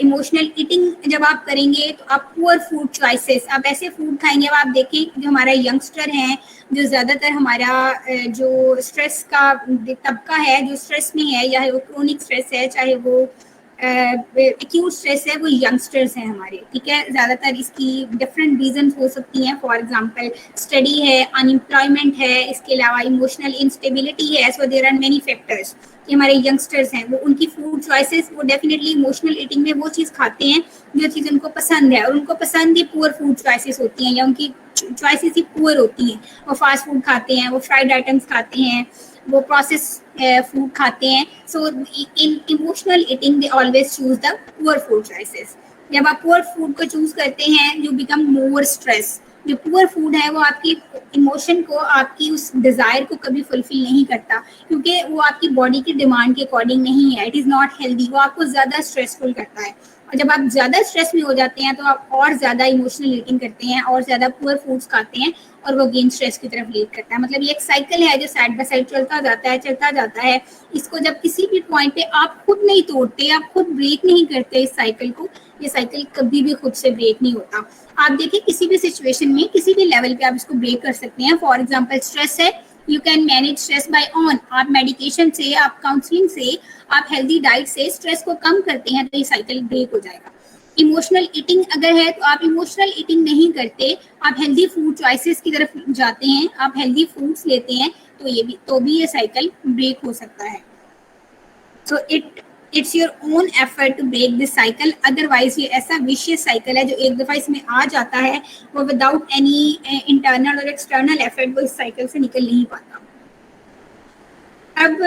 इमोशनल ईटिंग जब आप करेंगे तो आप पुअर फूड चॉइसेस, आप ऐसे फूड खाएंगे। अब आप देखें जो हमारा यंगस्टर हैं, जो ज़्यादातर हमारा जो स्ट्रेस का तबका है, जो स्ट्रेस में है, या वो क्रोनिक स्ट्रेस है चाहे वो एक्यूट स्ट्रेस है, वो यंगस्टर्स हैं हमारे, ठीक है। ज़्यादातर इसकी डिफरेंट रीजन हो सकती हैं। फॉर एग्जांपल स्टडी है, अनएम्प्लॉयमेंट है, इसके अलावा इमोशनल इंस्टेबिलिटी है। So there are many factors कि हमारे यंगस्टर्स हैं वो उनकी फूड चॉइसेस वो डेफिनेटली इमोशनल ईटिंग में वो चीज़ खाते हैं जो चीज़ उनको पसंद है, और उनको पसंद ही पुअर फूड चॉइसेस होती हैं, या उनकी चॉइसेस ही पुअर होती हैं। वो फास्ट फूड खाते हैं, वो फ्राइड आइटम्स खाते हैं, वो प्रोसेस फूड खाते हैं। So in emotional eating they always choose the poor food choices. जब आप पुअर फूड को चूज करते हैं, यू बिकम मोर स्ट्रेस। जो पुअर फूड है वो आपकी इमोशन को, आपकी उस डिज़ायर को कभी फुलफिल नहीं करता, क्योंकि वो आपकी बॉडी की डिमांड के अकॉर्डिंग नहीं है। इट इज़ नॉट हेल्दी, वो आपको ज़्यादा स्ट्रेसफुल करता है। और जब आप ज़्यादा स्ट्रेस में हो जाते हैं तो आप और ज़्यादा इमोशनल ईटिंग करते हैं, और ज़्यादा पुअर फूड्स खाते हैं, और वो अगेन स्ट्रेस की तरफ लीड करता है। मतलब ये एक साइकिल है जो साइड बाय साइड चलता जाता है। इसको जब किसी भी पॉइंट पे आप खुद नहीं तोड़ते, आप खुद ब्रेक नहीं करते इस साइकिल को, ये साइकिल कभी भी खुद से ब्रेक नहीं होता। आप देखिए किसी भी सिचुएशन में, किसी भी लेवल पे आप इसको ब्रेक कर सकते हैं। फॉर एग्जाम्पल स्ट्रेस है, you can manage stress by on. आप मेडिकेशन से, आप काउंसलिंग से, आप हेल्दी डाइट से स्ट्रेस को कम करते हैं तो ये साइकिल ब्रेक हो जाएगा। इमोशनल ईटिंग अगर है तो आप इमोशनल ईटिंग नहीं करते, आप हेल्दी फूड चॉइसेस की तरफ जाते हैं, आप हेल्दी फूड्स लेते हैं, तो भी ये साइकिल ब्रेक हो सकता है। So it's your own effort to break this cycle. Otherwise ये ऐसा विशियस साइकिल है जो एक दफ़ा इसमें आ जाता है, वो विदाउट एनी इंटरनल और एक्सटर्नल एफर्ट वो इस साइकिल से निकल नहीं पाता। अब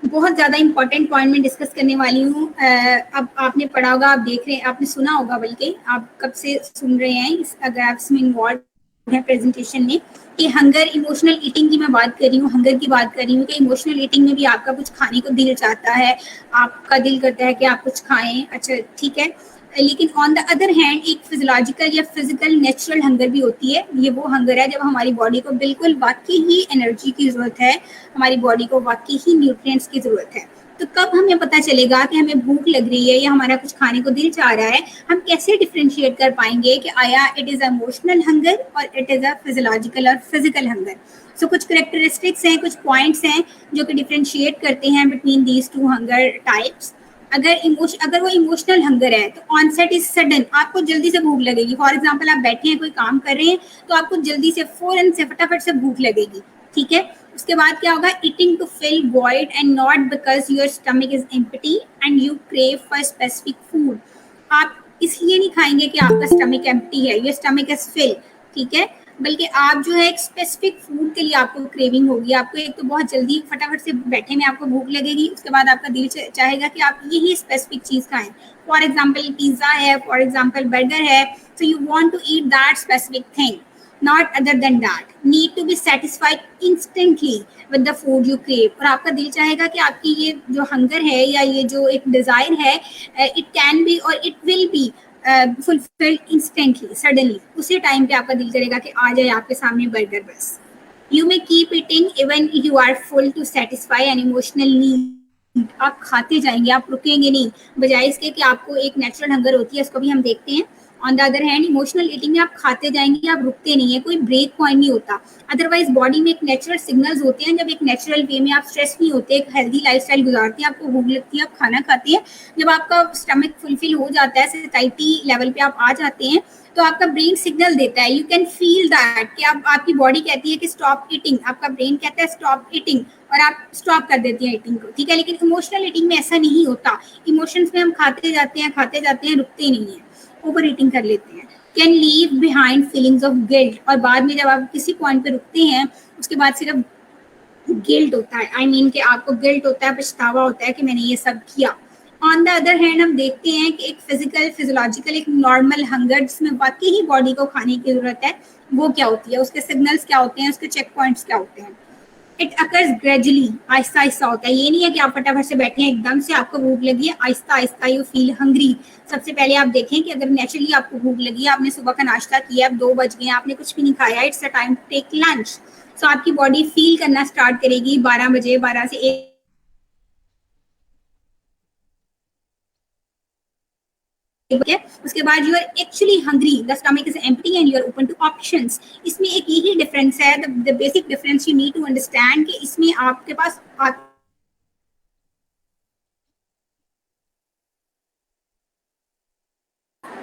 बहुत ज़्यादा इंपॉर्टेंट पॉइंट में डिस्कस करने वाली हूँ। अब आपने पढ़ा होगा, आप देख रहे हैं, आपने सुना होगा, बल्कि आप कब से सुन रहे हैं अगर आप इसमें इन्वॉल्व है प्रेजेंटेशन में, कि हंगर इमोशनल ईटिंग की मैं बात कर रही हूँ, हंगर की बात कर रही हूँ कि इमोशनल ईटिंग में भी आपका कुछ खाने को दिल चाहता है, आपका दिल करता है कि आप कुछ खाएं। अच्छा ठीक है, लेकिन ऑन द अदर हैंड एक फिजियोलॉजिकल या फिजिकल नेचुरल हंगर भी होती है। ये वो हंगर है जब हमारी बॉडी को बिल्कुल वाकई ही एनर्जी की ज़रूरत है, हमारी बॉडी को वाकई ही न्यूट्रिएंट्स की ज़रूरत है। तो कब हमें पता चलेगा कि हमें भूख लग रही है या हमारा कुछ खाने को दिल चाह रहा है? हम कैसे डिफ्रेंशिएट कर पाएंगे कि आया it is a emotional hunger और इट इज़ अ फिजियोलॉजिकल और फिजिकल हंगर? सो कुछ करेक्टरिस्टिक्स हैं, कुछ पॉइंट्स हैं जो कि डिफ्रेंशिएट करते हैं between these two hunger types. अगर वो इमोशनल हंगर है तो ऑनसेट इज सडन, आपको जल्दी से भूख लगेगी। फॉर एग्जांपल आप बैठे हैं, कोई काम कर रहे हैं, तो आपको जल्दी से फौरन से फटाफट से भूख लगेगी, ठीक है। उसके बाद क्या होगा? Eating to fill void and not because your stomach is empty and you crave for specific food. आप इसलिए नहीं खाएंगे कि आपका स्टमक एम्प्टी है, योर स्टमक इज फिल, ठीक है, बल्कि आप जो है एक स्पेसिफिक फूड के लिए आपको क्रेविंग होगी। आपको एक तो बहुत जल्दी फटाफट से बैठे में आपको भूख लगेगी, उसके बाद आपका दिल चाहेगा कि आप यही स्पेसिफिक चीज़ खाएं। फॉर एग्जाम्पल पिज्ज़ा है, फॉर एग्जाम्पल बर्गर है, so you want to eat that specific thing, not other than that. Need to be satisfied instantly with the food you crave. और आपका दिल चाहेगा कि आपकी ये जो हंगर है या ये जो एक डिज़ायर है, इट कैन बी और it will be fulfilled instantly, suddenly. उसी टाइम पे आपका दिल करेगा कि आ जाए आपके सामने बर्गर बस। You may keep eating even you are full to satisfy an emotional need. आप खाते जाएंगे, आप रुकेंगे नहीं, बजाय इसके कि आपको एक नेचुरल हंगर होती है, उसको भी हम देखते हैं। On the other hand emotional eating में आप खाते जाएंगे, आप रुकते नहीं है, कोई ब्रेक पॉइंट नहीं होता। अदरवाइज बॉडी में एक नेचुरल सिग्नल्स होते हैं, जब एक नेचुरल वे में आप स्ट्रेस नहीं होते, एक हेल्दी लाइफस्टाइल गुजारते हैं, आपको भूख लगती है, आप खाना खाते हैं, जब आपका स्टमक फुलफिल हो जाता है, सैटिस्फाइटी लेवल पे आप आ जाते हैं, तो आपका ब्रेन सिग्नल देता है, यू कैन फील दैट कि आप, आपकी बॉडी कहती है कि स्टॉप ईटिंग, आपका ब्रेन कहता है स्टॉप ईटिंग, और आप स्टॉप कर देती हैं ईटिंग को, ठीक है। लेकिन इमोशनल ईटिंग में ऐसा नहीं होता। इमोशंस में हम खाते जाते हैं, रुकते नहीं हैं, ओवर ईटिंग कर लेते हैं। Can leave behind feelings of guilt, और बाद में जब आप किसी पॉइंट पे रुकते हैं, उसके बाद सिर्फ गिल्ट होता है, आई मीन कि आपको गिल्ट होता है, पछतावा होता है कि मैंने ये सब किया। ऑन द अदर हैंड हम देखते हैं कि एक फिजिकल फिजियोलॉजिकल एक नॉर्मल हंगर जिसमें वाकई ही बॉडी को खाने की जरूरत है, वो क्या होती है, उसके सिग्नल्स क्या होते हैं, उसके चेक पॉइंट्स क्या होते हैं। It occurs gradually, Aahista Aahista होता है। ये नहीं है कि आप फटाफट से बैठे हैं, एकदम से आपको भूख लगी है, Aahista Aahista you feel hungry. सबसे पहले आप देखें कि अगर नेचुरली आपको भूख लगी है, आपने सुबह का नाश्ता किया, अब 2 बज गए, आपने कुछ भी नहीं खाया, it's a time to take lunch. So आपकी बॉडी फील करना स्टार्ट करेगी 12 बजे, 12 से 1 बजे। उसके बाद you are actually hungry, the stomach is empty and you are open to options. इसमें एक यही डिफरेंस है, the basic difference you need to understand कि इसमें आपके पास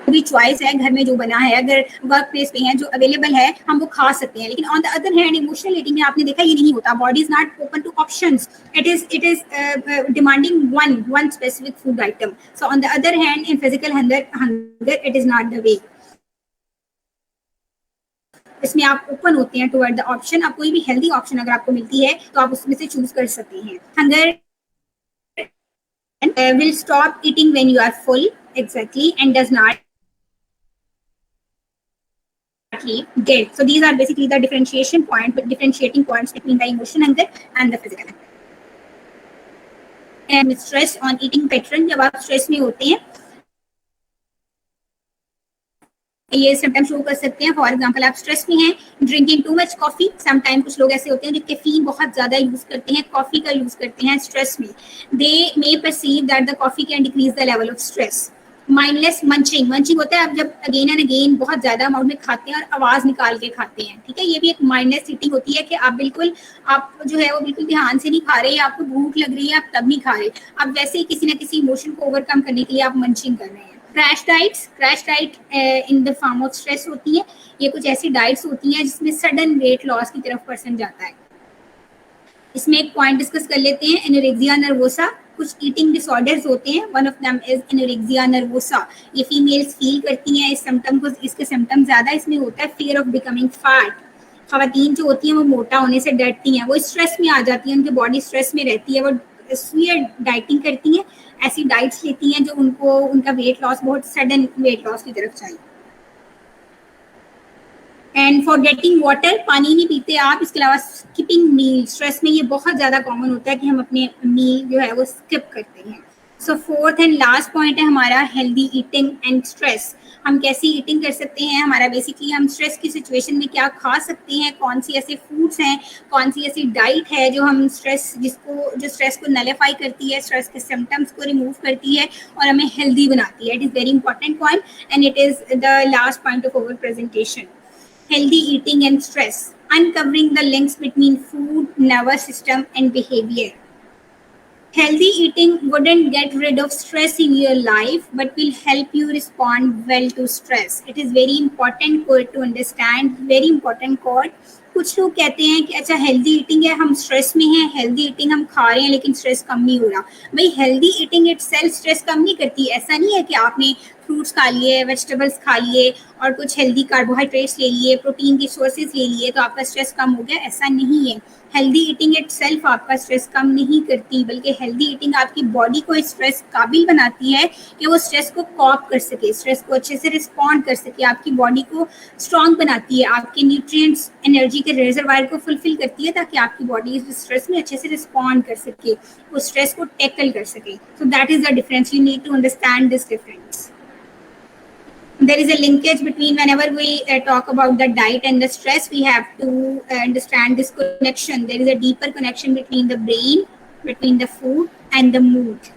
भी चॉइस है, घर में जो बना है, अगर वर्क प्लेस पे है जो अवेलेबल है, हम वो खा सकते हैं। लेकिन on the other hand emotional eating में आपने देखा ये नहीं होता, body is not open to options, it is demanding one specific food item. So on the other hand in physical hunger it is not the way. इसमें आप open होते हैं टुवर्ड द ऑप्शन। आप कोई भी हेल्दी ऑप्शन अगर आपको मिलती है तो आप उसमें से चूज कर सकते हैं। Hunger will stop eating when you are full, exactly, and does not guilt. So these are basically the differentiating points between the emotion hunger and the physical hunger. And stress on eating pattern, जब आप stress में होते हैं ये symptom show कर सकते हैं। For example आप स्ट्रेस में हैं, drinking too much coffee, sometime कुछ लोग ऐसे होते हैं जो कैफीन बहुत ज्यादा यूज करते हैं, कॉफी का यूज करते हैं स्ट्रेस में, they may perceive that the coffee can decrease the level of stress. Mindless munching होता है, आप जब अगेन एंड अगेन बहुत ज्यादा अमाउंट में खाते हैं और आवाज निकाल के खाते हैं, ठीक है, ये भी एक माइंडलेस ईटिंग होती है कि आप जो है वो बिल्कुल ध्यान से नहीं खा रहे, आपको भूख लग रही है, आप तब नहीं खा रहे, आप वैसे ही किसी ना किसी इमोशन को ओवरकम करने के लिए आप मंचिंग कर रहे हैं। Crash diet in the form of stress होती है। ये कुछ ऐसी डाइट्स होती हैं जिसमें सडन वेट लॉस की तरफ पर्सन जाता है। इसमें एक पॉइंट डिस्कस कर लेते हैं, एनोरेक्सिया नर्वोसा। कुछ ईटिंग डिसऑर्डर्स होते हैं, one of them is anorexia nervosa. ये फीमेल्स फील करती हैं इस सिम्टम को, इसके सिम्टम ज्यादा इसमें होता है फियर ऑफ बिकमिंग फैट। खवातीन जो होती हैं वो मोटा होने से डरती हैं, वो स्ट्रेस में आ जाती हैं, उनकी बॉडी स्ट्रेस में रहती है, वो इसलिए डाइटिंग करती हैं, ऐसी डाइट्स लेती हैं जो उनको उनका वेट लॉस बहुत सडन वेट लॉस की तरफ चाहिए। एंड फॉरगेटिंग वाटर, पानी नहीं पीते आप। इसके अलावा स्किपिंग मील, स्ट्रेस में ये बहुत ज़्यादा कॉमन होता है कि हम अपने मील जो है वो स्किप करते हैं। सो फोर्थ एंड लास्ट पॉइंट है हमारा हेल्दी ईटिंग एंड स्ट्रेस। हम कैसी ईटिंग कर सकते हैं, हमारा बेसिकली हम स्ट्रेस की सिचुएशन में क्या खा सकते हैं, कौन सी ऐसे फूड्स हैं, कौन सी ऐसी डाइट है जो हम स्ट्रेस जो स्ट्रेस को नलीफाई करती है, स्ट्रेस के सिम्टम्स को रिमूव करती है और हमें हेल्दी बनाती है। It is very important point and it is the last point of our presentation. Healthy eating and stress, uncovering the links between food, nervous system, and behavior. Healthy eating wouldn't get rid of stress in your life, but will help you respond well to stress. It is very important quote to understand, very important quote. कुछ लोग कहते हैं कि अच्छा healthy eating है, हम stress में हैं, हेल्दी ईटिंग हम खा रहे हैं लेकिन स्ट्रेस कम नहीं हो रहा। भाई healthy eating itself stress कम नहीं करती। ऐसा नहीं है कि आपने फ्रूट्स खा लिए, वेजिटेबल्स खा लिए और कुछ हेल्दी कार्बोहाइड्रेट्स ले लिए, प्रोटीन की सोर्सेज ले लिए तो आपका स्ट्रेस कम हो गया, ऐसा नहीं है। हेल्दी ईटिंग इट सेल्फ आपका स्ट्रेस कम नहीं करती, बल्कि हेल्दी ईटिंग आपकी बॉडी को स्ट्रेस काबिल बनाती है कि वो स्ट्रेस को कॉप कर सके, स्ट्रेस को अच्छे से रिस्पॉन्ड कर सके, आपकी बॉडी को स्ट्रॉन्ग बनाती है, आपके न्यूट्रिएंट्स एनर्जी के रिजर्वायर को फुलफिल करती है ताकि आपकी बॉडी इस स्ट्रेस में अच्छे से रिस्पॉन्ड कर सके, वो स्ट्रेस को टैकल कर सके। So that is the difference, you need to understand this difference. There is a linkage between whenever we talk about the diet and the stress, we have to understand this connection. There is a deeper connection between the brain, between the food and the mood.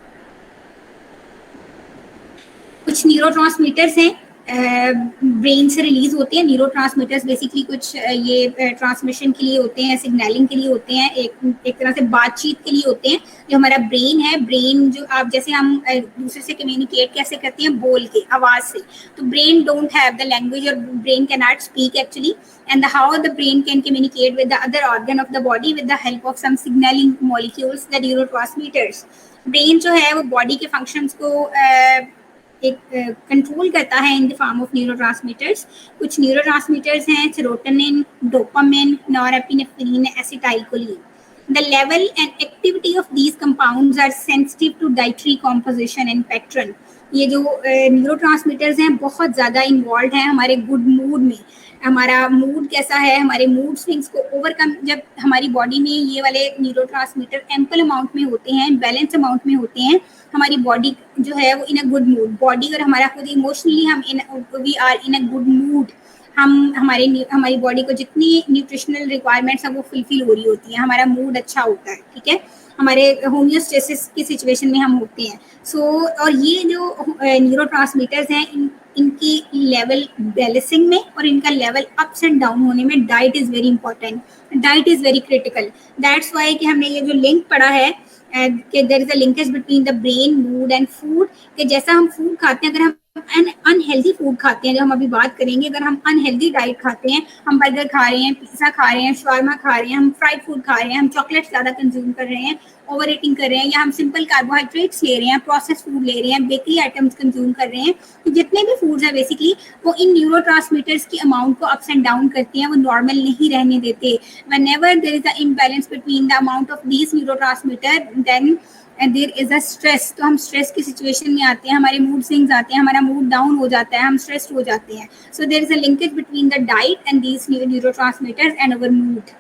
कुछ neurotransmitters हैं brain से release होते हैं। Neurotransmitters basically कुछ ये transmission के लिए होते हैं, सिग्नलिंग के लिए होते हैं, एक तरह से बातचीत के लिए होते हैं। जो हमारा ब्रेन है, ब्रेन जो आप जैसे हम दूसरे से कम्युनिकेट कैसे करते हैं, बोल के, आवाज से, तो brain don't have the language और brain can not speak actually, and how the brain can communicate with the other organ of the body with the help of some signaling molecules, the neurotransmitters. Brain जो है वो body के functions को एक control करता है इन the form of neurotransmitters. कुछ neurotransmitters हैं serotonin, dopamine, norepinephrine, acetylcholine. The level and activity of these compounds are sensitive to dietary composition and pattern. ये जो न्यूरोट्रांसमीटर्स हैं बहुत ज़्यादा इन्वॉल्व हैं हमारे गुड मूड में। हमारा मूड कैसा है, हमारे मूड स्विंग्स को ओवरकम, जब हमारी बॉडी में ये वाले न्यूरोट्रांसमीटर एम्पल अमाउंट में होते हैं, बैलेंस अमाउंट में होते हैं, हमारी बॉडी जो है वो in a good mood, body और हमारा खुद इमोशनली हम we are in a good mood. हमारी बॉडी को जितनी न्यूट्रिशनल रिक्वायरमेंट्स हैं वो फुलफिल हो रही होती है, हमारा मूड अच्छा होता है, ठीक है, हमारे होमियोस्टेसिस की सिचुएशन में हम होते हैं। और ये जो न्यूरोट्रांसमीटर्स हैं इनकी लेवल बैलेंसिंग में और इनका लेवल अप्स एंड डाउन होने में diet is very important, diet is very critical. That's why कि हमने ये जो लिंक पढ़ा है कि there is a linkage between the brain, mood and food, कि जैसा हम फूड खाते हैं, अगर हम अनहेल्दी फूड खाते हैं, जो हम अभी बात करेंगे, अगर हम अनहेल्दी डाइट खाते हैं, हम बर्गर खा रहे हैं, पिज्ज़ा खा रहे हैं, शवारमा खा रहे हैं, हम फ्राइड फूड खा रहे हैं, हम चॉकलेट ज़्यादा कंज्यूम कर रहे हैं, ओवर ईटिंग कर रहे हैं, या हम सिंपल कार्बोहाइड्रेट्स ले रहे हैं, प्रोसेस फूड ले रहे हैं, बेकरी आइटम्स कंज्यूम कर रहे हैं, तो जितने भी फूड्स हैं बेसिकली वो इन न्यूरोट्रांसमीटर्स की अमाउंट को अप्स एंड डाउन करते हैं, वो नॉर्मल नहीं रहने देते। Whenever there is a imbalance between the amount of these neurotransmitter then there is a stress, तो हम स्ट्रेस की सिचुएशन में आते हैं, हमारे मूड स्विंग्स आते हैं, हमारा मूड डाउन हो जाता है, हम स्ट्रेस्ड हो जाते हैं। So there is a linkage between the diet and these neurotransmitters and our mood.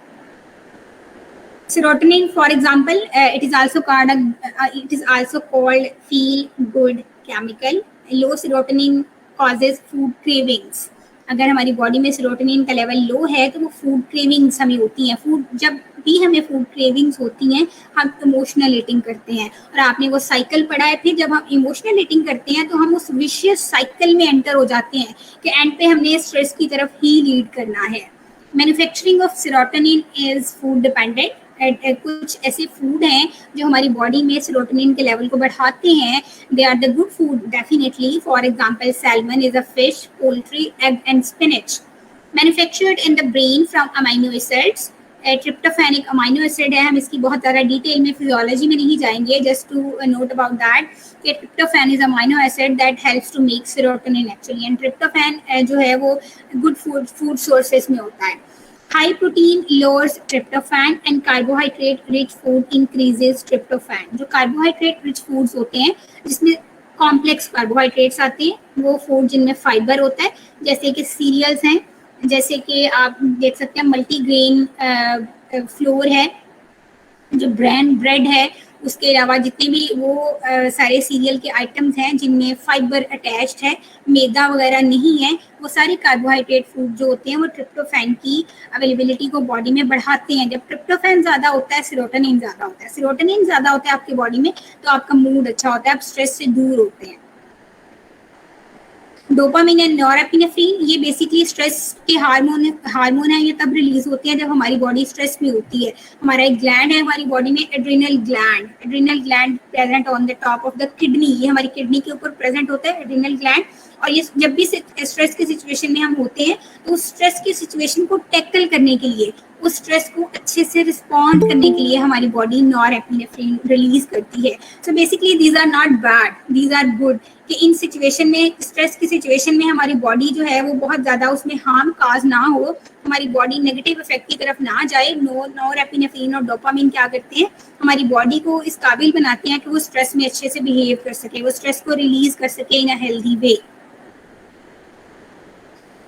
Serotonin, for example, it is also called feel good chemical. Low serotonin causes food cravings. अगर हमारी body में serotonin का level low है तो वो food cravings हमें होती हैं। जब भी हमें फूड क्रेविंग्स होती हैं हम इमोशनल ईटिंग करते हैं, और आपने वो साइकिल पढ़ा है, फिर जब हम इमोशनल ईटिंग करते हैं तो हम उस विशियस साइकिल में एंटर हो जाते हैं कि एंड पे हमने स्ट्रेस की तरफ ही लीड करना है। Manufacturing of serotonin is food dependent. कुछ ऐसे फूड हैं जो हमारी बॉडी में सेरोटोनिन के लेवल को बढ़ाते हैं। They are the good food definitely. For example salmon is a fish, poultry, egg and spinach. Manufactured in the brain from amino acids. Tryptophan एक अमाइनो एसिड है, हम इसकी बहुत ज़्यादा डिटेल में फिजियोलॉजी में नहीं जाएंगे, just to note about that कि tryptophan is amino acid that helps to make serotonin actually, and tryptophan जो है वो गुड फूड सोर्सेज में होता है। High protein lowers tryptophan and carbohydrate rich food increases tryptophan. जो carbohydrate rich foods होते हैं जिसमें कॉम्प्लेक्स कार्बोहाइड्रेट्स आते हैं, वो फूड जिनमें फाइबर होता है, जैसे कि सीरियल्स हैं, जैसे कि आप देख सकते हैं मल्टीग्रेन फ्लोर है, जो ब्रेड है, उसके अलावा जितने भी वो सारे सीरियल के आइटम्स हैं जिनमें फाइबर अटैच्ड है, मैदा वगैरह नहीं है, वो सारे कार्बोहाइड्रेट फूड जो होते हैं वो ट्रिप्टोफैन की अवेलेबिलिटी को बॉडी में बढ़ाते हैं। जब ट्रिप्टोफैन ज़्यादा होता है, सेरोटोनिन ज़्यादा होता है, सेरोटोनिन ज़्यादा होता है आपकी बॉडी में, तो आपका मूड अच्छा होता है, आप स्ट्रेस से दूर होते हैं। डोपामिन एंड नॉरएपिनेफ्रिन ये बेसिकली स्ट्रेस के हार्मोन है, ये तब रिलीज होते हैं जब हमारी बॉडी स्ट्रेस में होती है। हमारा एक ग्लैंड है हमारी बॉडी में, adrenal gland present on the top of the kidney, ये हमारी किडनी के ऊपर प्रेजेंट होता है एड्रिनल ग्लैंड। और ये जब भी स्ट्रेस की सिचुएशन में हम होते हैं तो उस स्ट्रेस की सिचुएशन को टैकल करने के लिए, उस स्ट्रेस को अच्छे से रिस्पॉन्ड करने के लिए हमारी बॉडी नॉरएपिनेफ्रिन रिलीज करती है। So basically these are not bad, these are good, कि इन सिचुएशन में, स्ट्रेस की सिचुएशन में हमारी बॉडी जो है वो बहुत ज़्यादा उसमें हार्म काज ना हो, हमारी बॉडी नेगेटिव इफेक्ट की तरफ ना जाए। नॉरएपिनेफ्रिन और डोपामिन क्या करते हैं, हमारी बॉडी को इस काबिल बनाते हैं कि वो स्ट्रेस में अच्छे से बिहेव कर सके, वो स्ट्रेस को रिलीज कर सके in a healthy way.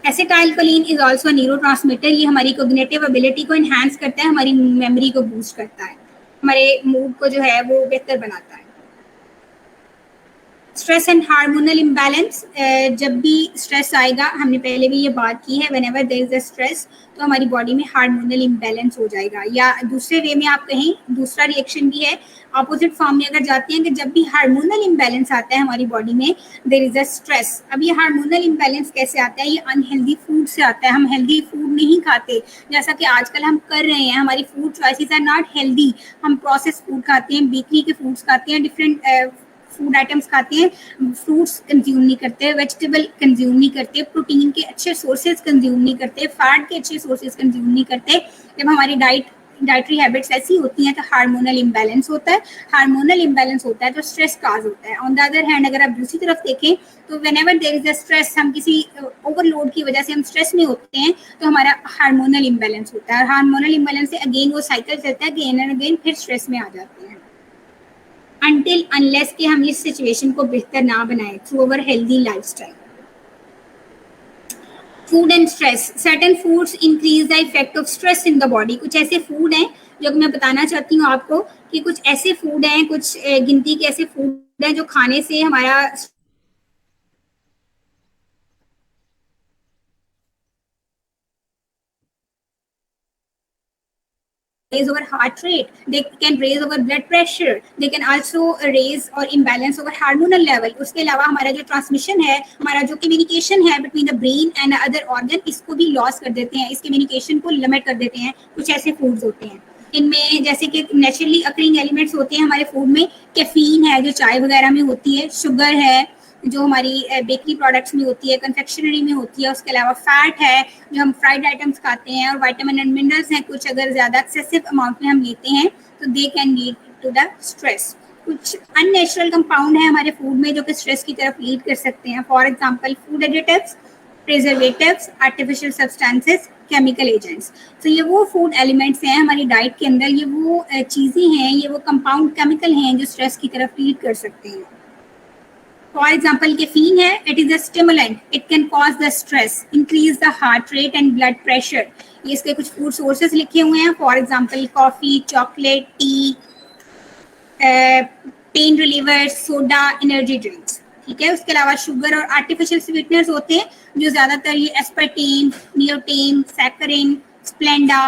Acetylcholine is also neurotransmitter, ये हमारी कोग्निटिव एबिलिटी को एनहांस करता है, हमारी मेमोरी को बूस्ट करता है, हमारे मूड को जो है वो बेहतर बनाता है। स्ट्रेस एंड हार्मोनल इम्बैलेंस, जब भी स्ट्रेस आएगा, हमने पहले भी ये बात की है, whenever there is a stress तो हमारी बॉडी में हार्मोनल इम्बैलेंस हो जाएगा। या दूसरे वे में आप कहें, दूसरा रिएक्शन भी है, ऑपोजिट फॉर्म में अगर जाते हैं कि जब भी हार्मोनल इम्बैलेंस आता है हमारी बॉडी में, देयर इज अ स्ट्रेस। अब ये हार्मोनल इम्बैलेंस कैसे आता है, ये अनहेल्दी फूड से आता है। हम हेल्दी फूड नहीं खाते, जैसा कि आजकल हम कर रहे हैं, हमारी food choices are not healthy, हम प्रोसेस फूड खाते हैं, बेकरी के फूड्स खाते हैं, डिफरेंट फूड आइटम्स खाते हैं, फ्रूट्स कंज्यूम नहीं करते, वेजिटेबल कंज्यूम नहीं करते, प्रोटीन के अच्छे सोर्सेज कंज्यूम नहीं करते, फैट के अच्छे सोर्सेज कंज्यूम नहीं करते। जब हमारी डाइटरी हैबिट्स ऐसी होती हैं तो हार्मोनल इम्बैलेंस होता है, हार्मोनल इम्बैलेंस होता है तो स्ट्रेस काज होता है। ऑन द अदर हैंड अगर आप दूसरी तरफ देखें तो whenever there is a stress, हम किसी ओवरलोड की वजह से हम स्ट्रेस में होते हैं तो हमारा हार्मोनल इम्बैलेंस होता है, हार्मोनल इम्बैलेंस से अगेन वो साइकिल चलता है, अगेन एंड अगेन फिर स्ट्रेस में आ जाते हैं, until unless कि हम इस सिचुएशन को बेहतर ना बनाएं through our healthy lifestyle. Food and stress, certain foods increase the effect of stress in the body. कुछ ऐसे फूड हैं जो मैं बताना चाहती हूँ आपको कि कुछ ऐसे फूड हैं, कुछ गिनती के ऐसे फूड हैं जो खाने से हमारा raise our heart rate, they can raise our blood pressure, they can also raise or imbalance our hormonal level। उसके अलावा हमारा जो ट्रांसमिशन है, हमारा जो कम्युनिकेशन है between the brain and other organ, इसको भी लॉस कर देते हैं, इस कम्युनिकेशन को लिमिट कर देते हैं। कुछ ऐसे फूड्स होते हैं इनमें, जैसे कि नेचुरली अकरिंग एलिमेंट्स होते हैं हमारे फूड में, कैफीन है जो चाय वगैरह में होती है, शुगर है जो हमारी बेकरी प्रोडक्ट्स में होती है, कन्फेक्शनरी में होती है, उसके अलावा फैट है जो हम फ्राइड आइटम्स खाते हैं, और विटामिन एंड मिनरल्स हैं कुछ, अगर ज़्यादा एक्सेसिव अमाउंट में हम लेते हैं तो they can lead to the stress. कुछ अननेचुरल कंपाउंड है हमारे फूड में जो कि स्ट्रेस की तरफ लीड कर सकते हैं, for example food additives, preservatives, artificial substances, chemical agents. तो ये वो फूड एलिमेंट्स हैं हमारी डाइट के अंदर, ये वो चीज़ें हैं, ये वो कंपाउंड केमिकल हैं जो स्ट्रेस की तरफ लीड कर सकते हैं। फॉर एग्जाम्पल कैफीन है, it is a stimulant, it can cause the stress, increase the heart rate and blood pressure. ये इसके कुछ फूड सोर्सेज लिखे हुए हैं, for example coffee, chocolate, T, pain reliever, soda, energy drinks, ठीक है। उसके अलावा शुगर और आर्टिफिशियल स्वीटनर्स होते हैं जो ज़्यादातर ये एस्पर्टेन, नियोटेन, सैकरिन, स्प्लेंडा,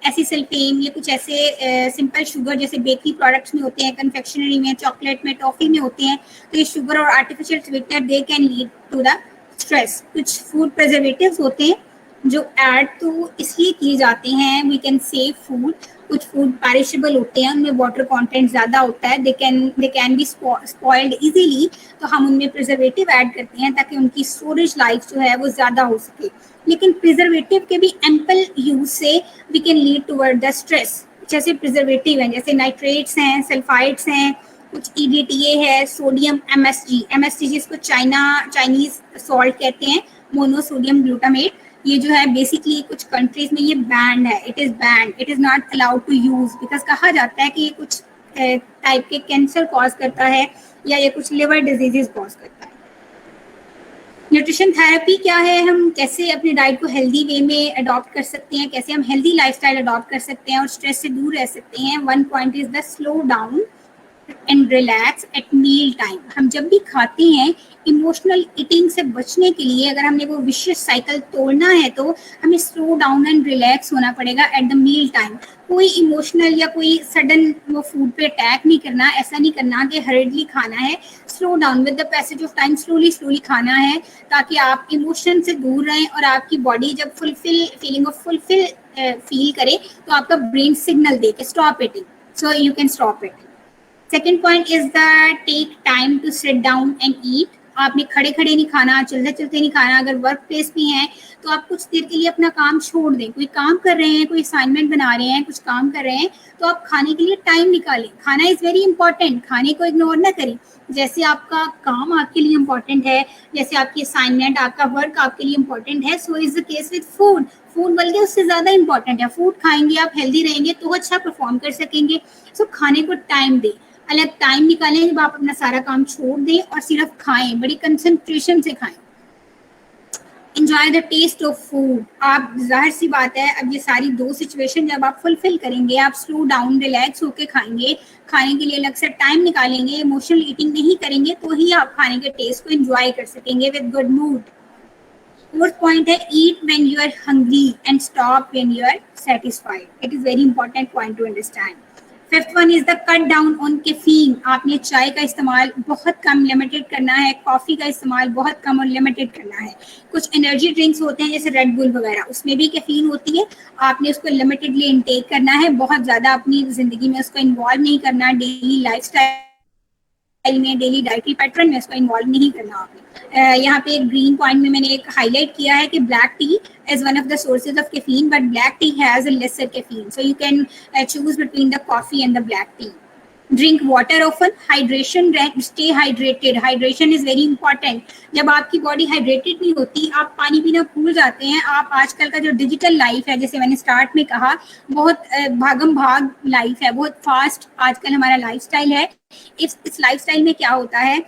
एसिसल्फेम, ये कुछ ऐसे सिंपल शुगर जैसे बेकरी प्रोडक्ट्स में होते हैं, कन्फेक्शनरी में, चॉकलेट में, टॉफी में होते हैं। तो ये शुगर और artificial sweetener they can lead to the stress. कुछ फूड प्रिजर्वेटिव्स होते हैं जो ऐड तो इसलिए किए जाते हैं, वी कैन सेव फूड। कुछ फूड पेरिशेबल होते हैं, उनमें वाटर कंटेंट ज़्यादा होता है, they can be spoiled easily, तो हम उनमें प्रिजर्वेटिव ऐड करते हैं ताकि उनकी स्टोरेज लाइफ जो है वो ज़्यादा हो सके। लेकिन प्रिजर्वेटिव के भी एम्पल यूज से we can lead toward the stress. जैसे प्रिजर्वेटिव हैं, जैसे नाइट्रेट्स हैं, सल्फाइड्स हैं, कुछ EDTA है, सोडियम MSG जिसको चाइनीज सॉल्ट कहते हैं, मोनोसोडियम ग्लूटामेट। ये जो है बेसिकली कुछ कंट्रीज में ये बैंड है, it is not allowed to use, because कहा जाता है कि ये कुछ टाइप के कैंसर कॉज करता है या ये कुछ लिवर डिजीजेस कॉज करता है। न्यूट्रिशन थेरेपी क्या है, हम कैसे अपने डाइट को हेल्दी वे में अडॉप्ट कर सकते हैं, कैसे हम हेल्दी लाइफस्टाइल अडॉप्ट कर सकते हैं और स्ट्रेस से दूर रह सकते हैं। One point is the slow down and relax at meal time. हम जब भी खाते हैं इमोशनल ईटिंग से बचने के लिए, अगर हमने वो विशियस साइकिल तोड़ना है तो हमें स्लो डाउन एंड रिलैक्स होना पड़ेगा एट द मील टाइम। कोई इमोशनल या कोई सडन वो फूड पे अटैक नहीं करना, ऐसा नहीं करना कि हर्डली खाना है। Slow down with the passage of time, slowly slowly खाना है ताकि आप इमोशन से दूर रहें और आपकी बॉडी जब fulfil feeling of fulfil feel करे तो आपका ब्रेन सिग्नल दे के stop eating, so you can stop it. Second point is the take time to sit down and eat. आपने खड़े खड़े नहीं खाना, चलते चलते नहीं खाना। अगर वर्क प्लेस भी है तो आप कुछ देर के लिए अपना काम छोड़ दें। कोई काम कर रहे हैं, कोई असाइनमेंट बना रहे हैं, कुछ काम कर रहे हैं, तो आप खाने के लिए टाइम निकालें। खाना इज़ वेरी इंपॉर्टेंट, खाने को इग्नोर ना करें। जैसे आपका काम आपके लिए इंपॉर्टेंट है, जैसे आपकी असाइनमेंट, आपका वर्क आपके लिए इंपॉर्टेंट है, so is the case with food. Food बल्कि उससे ज़्यादा इंपॉर्टेंट है। फूड खाएंगे आप, हेल्दी रहेंगे तो अच्छा परफॉर्म कर सकेंगे। सो खाने को टाइम दें, अलग टाइम निकालें जब आप अपना सारा काम छोड़ दें और सिर्फ खाएं, बड़ी कंसंट्रेशन से खाएं। Enjoy the taste of food. आप जाहिर सी बात है, अब ये सारी दो सिचुएशन जब आप फुलफिल करेंगे, आप स्लो डाउन रिलैक्स होके खाएंगे, खाने के लिए अलग से टाइम निकालेंगे, इमोशनल ईटिंग नहीं करेंगे, तो ही आप खाने के टेस्ट को एंजॉय कर सकेंगे with good mood. Fourth point है eat when you are hungry and stop when you are satisfied. It is very important point to understand. Fifth one is the cut down on caffeine. आपने चाय का इस्तेमाल बहुत कम limited करना है, coffee का इस्तेमाल बहुत कम और लिमिटेड करना है। कुछ एनर्जी ड्रिंक्स होते हैं जैसे रेड बुल वगैरह, उसमें भी कैफीन होती है, आपने उसको लिमिटेडली इनटेक करना है। बहुत ज़्यादा अपनी ज़िंदगी में उसको इन्वॉल्व नहीं करना, डेली लाइफस्टाइल में, डेली डाइटरी पैटर्न में उसको इन्वॉल्व नहीं करना आपने। यहाँ पे एक ग्रीन पॉइंट में मैंने एक हाईलाइट किया है कि black T is one of the sources of caffeine, but black tea has a lesser caffeine, so you can choose between the coffee and the black tea. Drink water often. Hydration, stay hydrated. Hydration is very important. जब आपकी body hydrated नहीं होती, आप पानी पीना भूल जाते हैं। आप आजकल का जो डिजिटल लाइफ है, जैसे मैंने स्टार्ट में कहा, बहुत भागम भाग लाइफ है, बहुत फास्ट आजकल हमारा लाइफस्टाइल है। इस लाइफस्टाइल में क्या होता है,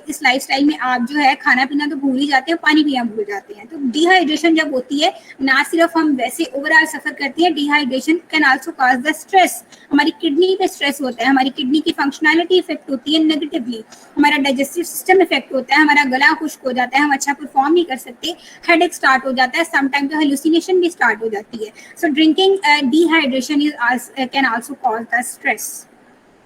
इस लाइफस्टाइल में आप जो है खाना पीना तो भूल ही जाते हैं, पानी पीना भूल जाते हैं। तो डिहाइड्रेशन जब होती है, ना सिर्फ हम वैसे ओवरऑल सफर करते हैं, dehydration can also cause the stress. हमारी किडनी पे स्ट्रेस होता है, हमारी किडनी की फंक्शनैलिटी इफेक्ट होती है नेगेटिवली, हमारा डाइजेस्टिव सिस्टम इफेक्ट होता है, हमारा गला खुश्क हो जाता है, हम अच्छा परफॉर्म नहीं कर सकते, हेडेक स्टार्ट हो जाता है, समटाइम तो हेलुसिनेशन भी स्टार्ट हो जाती है। So drinking dehydration is can also cause the stress.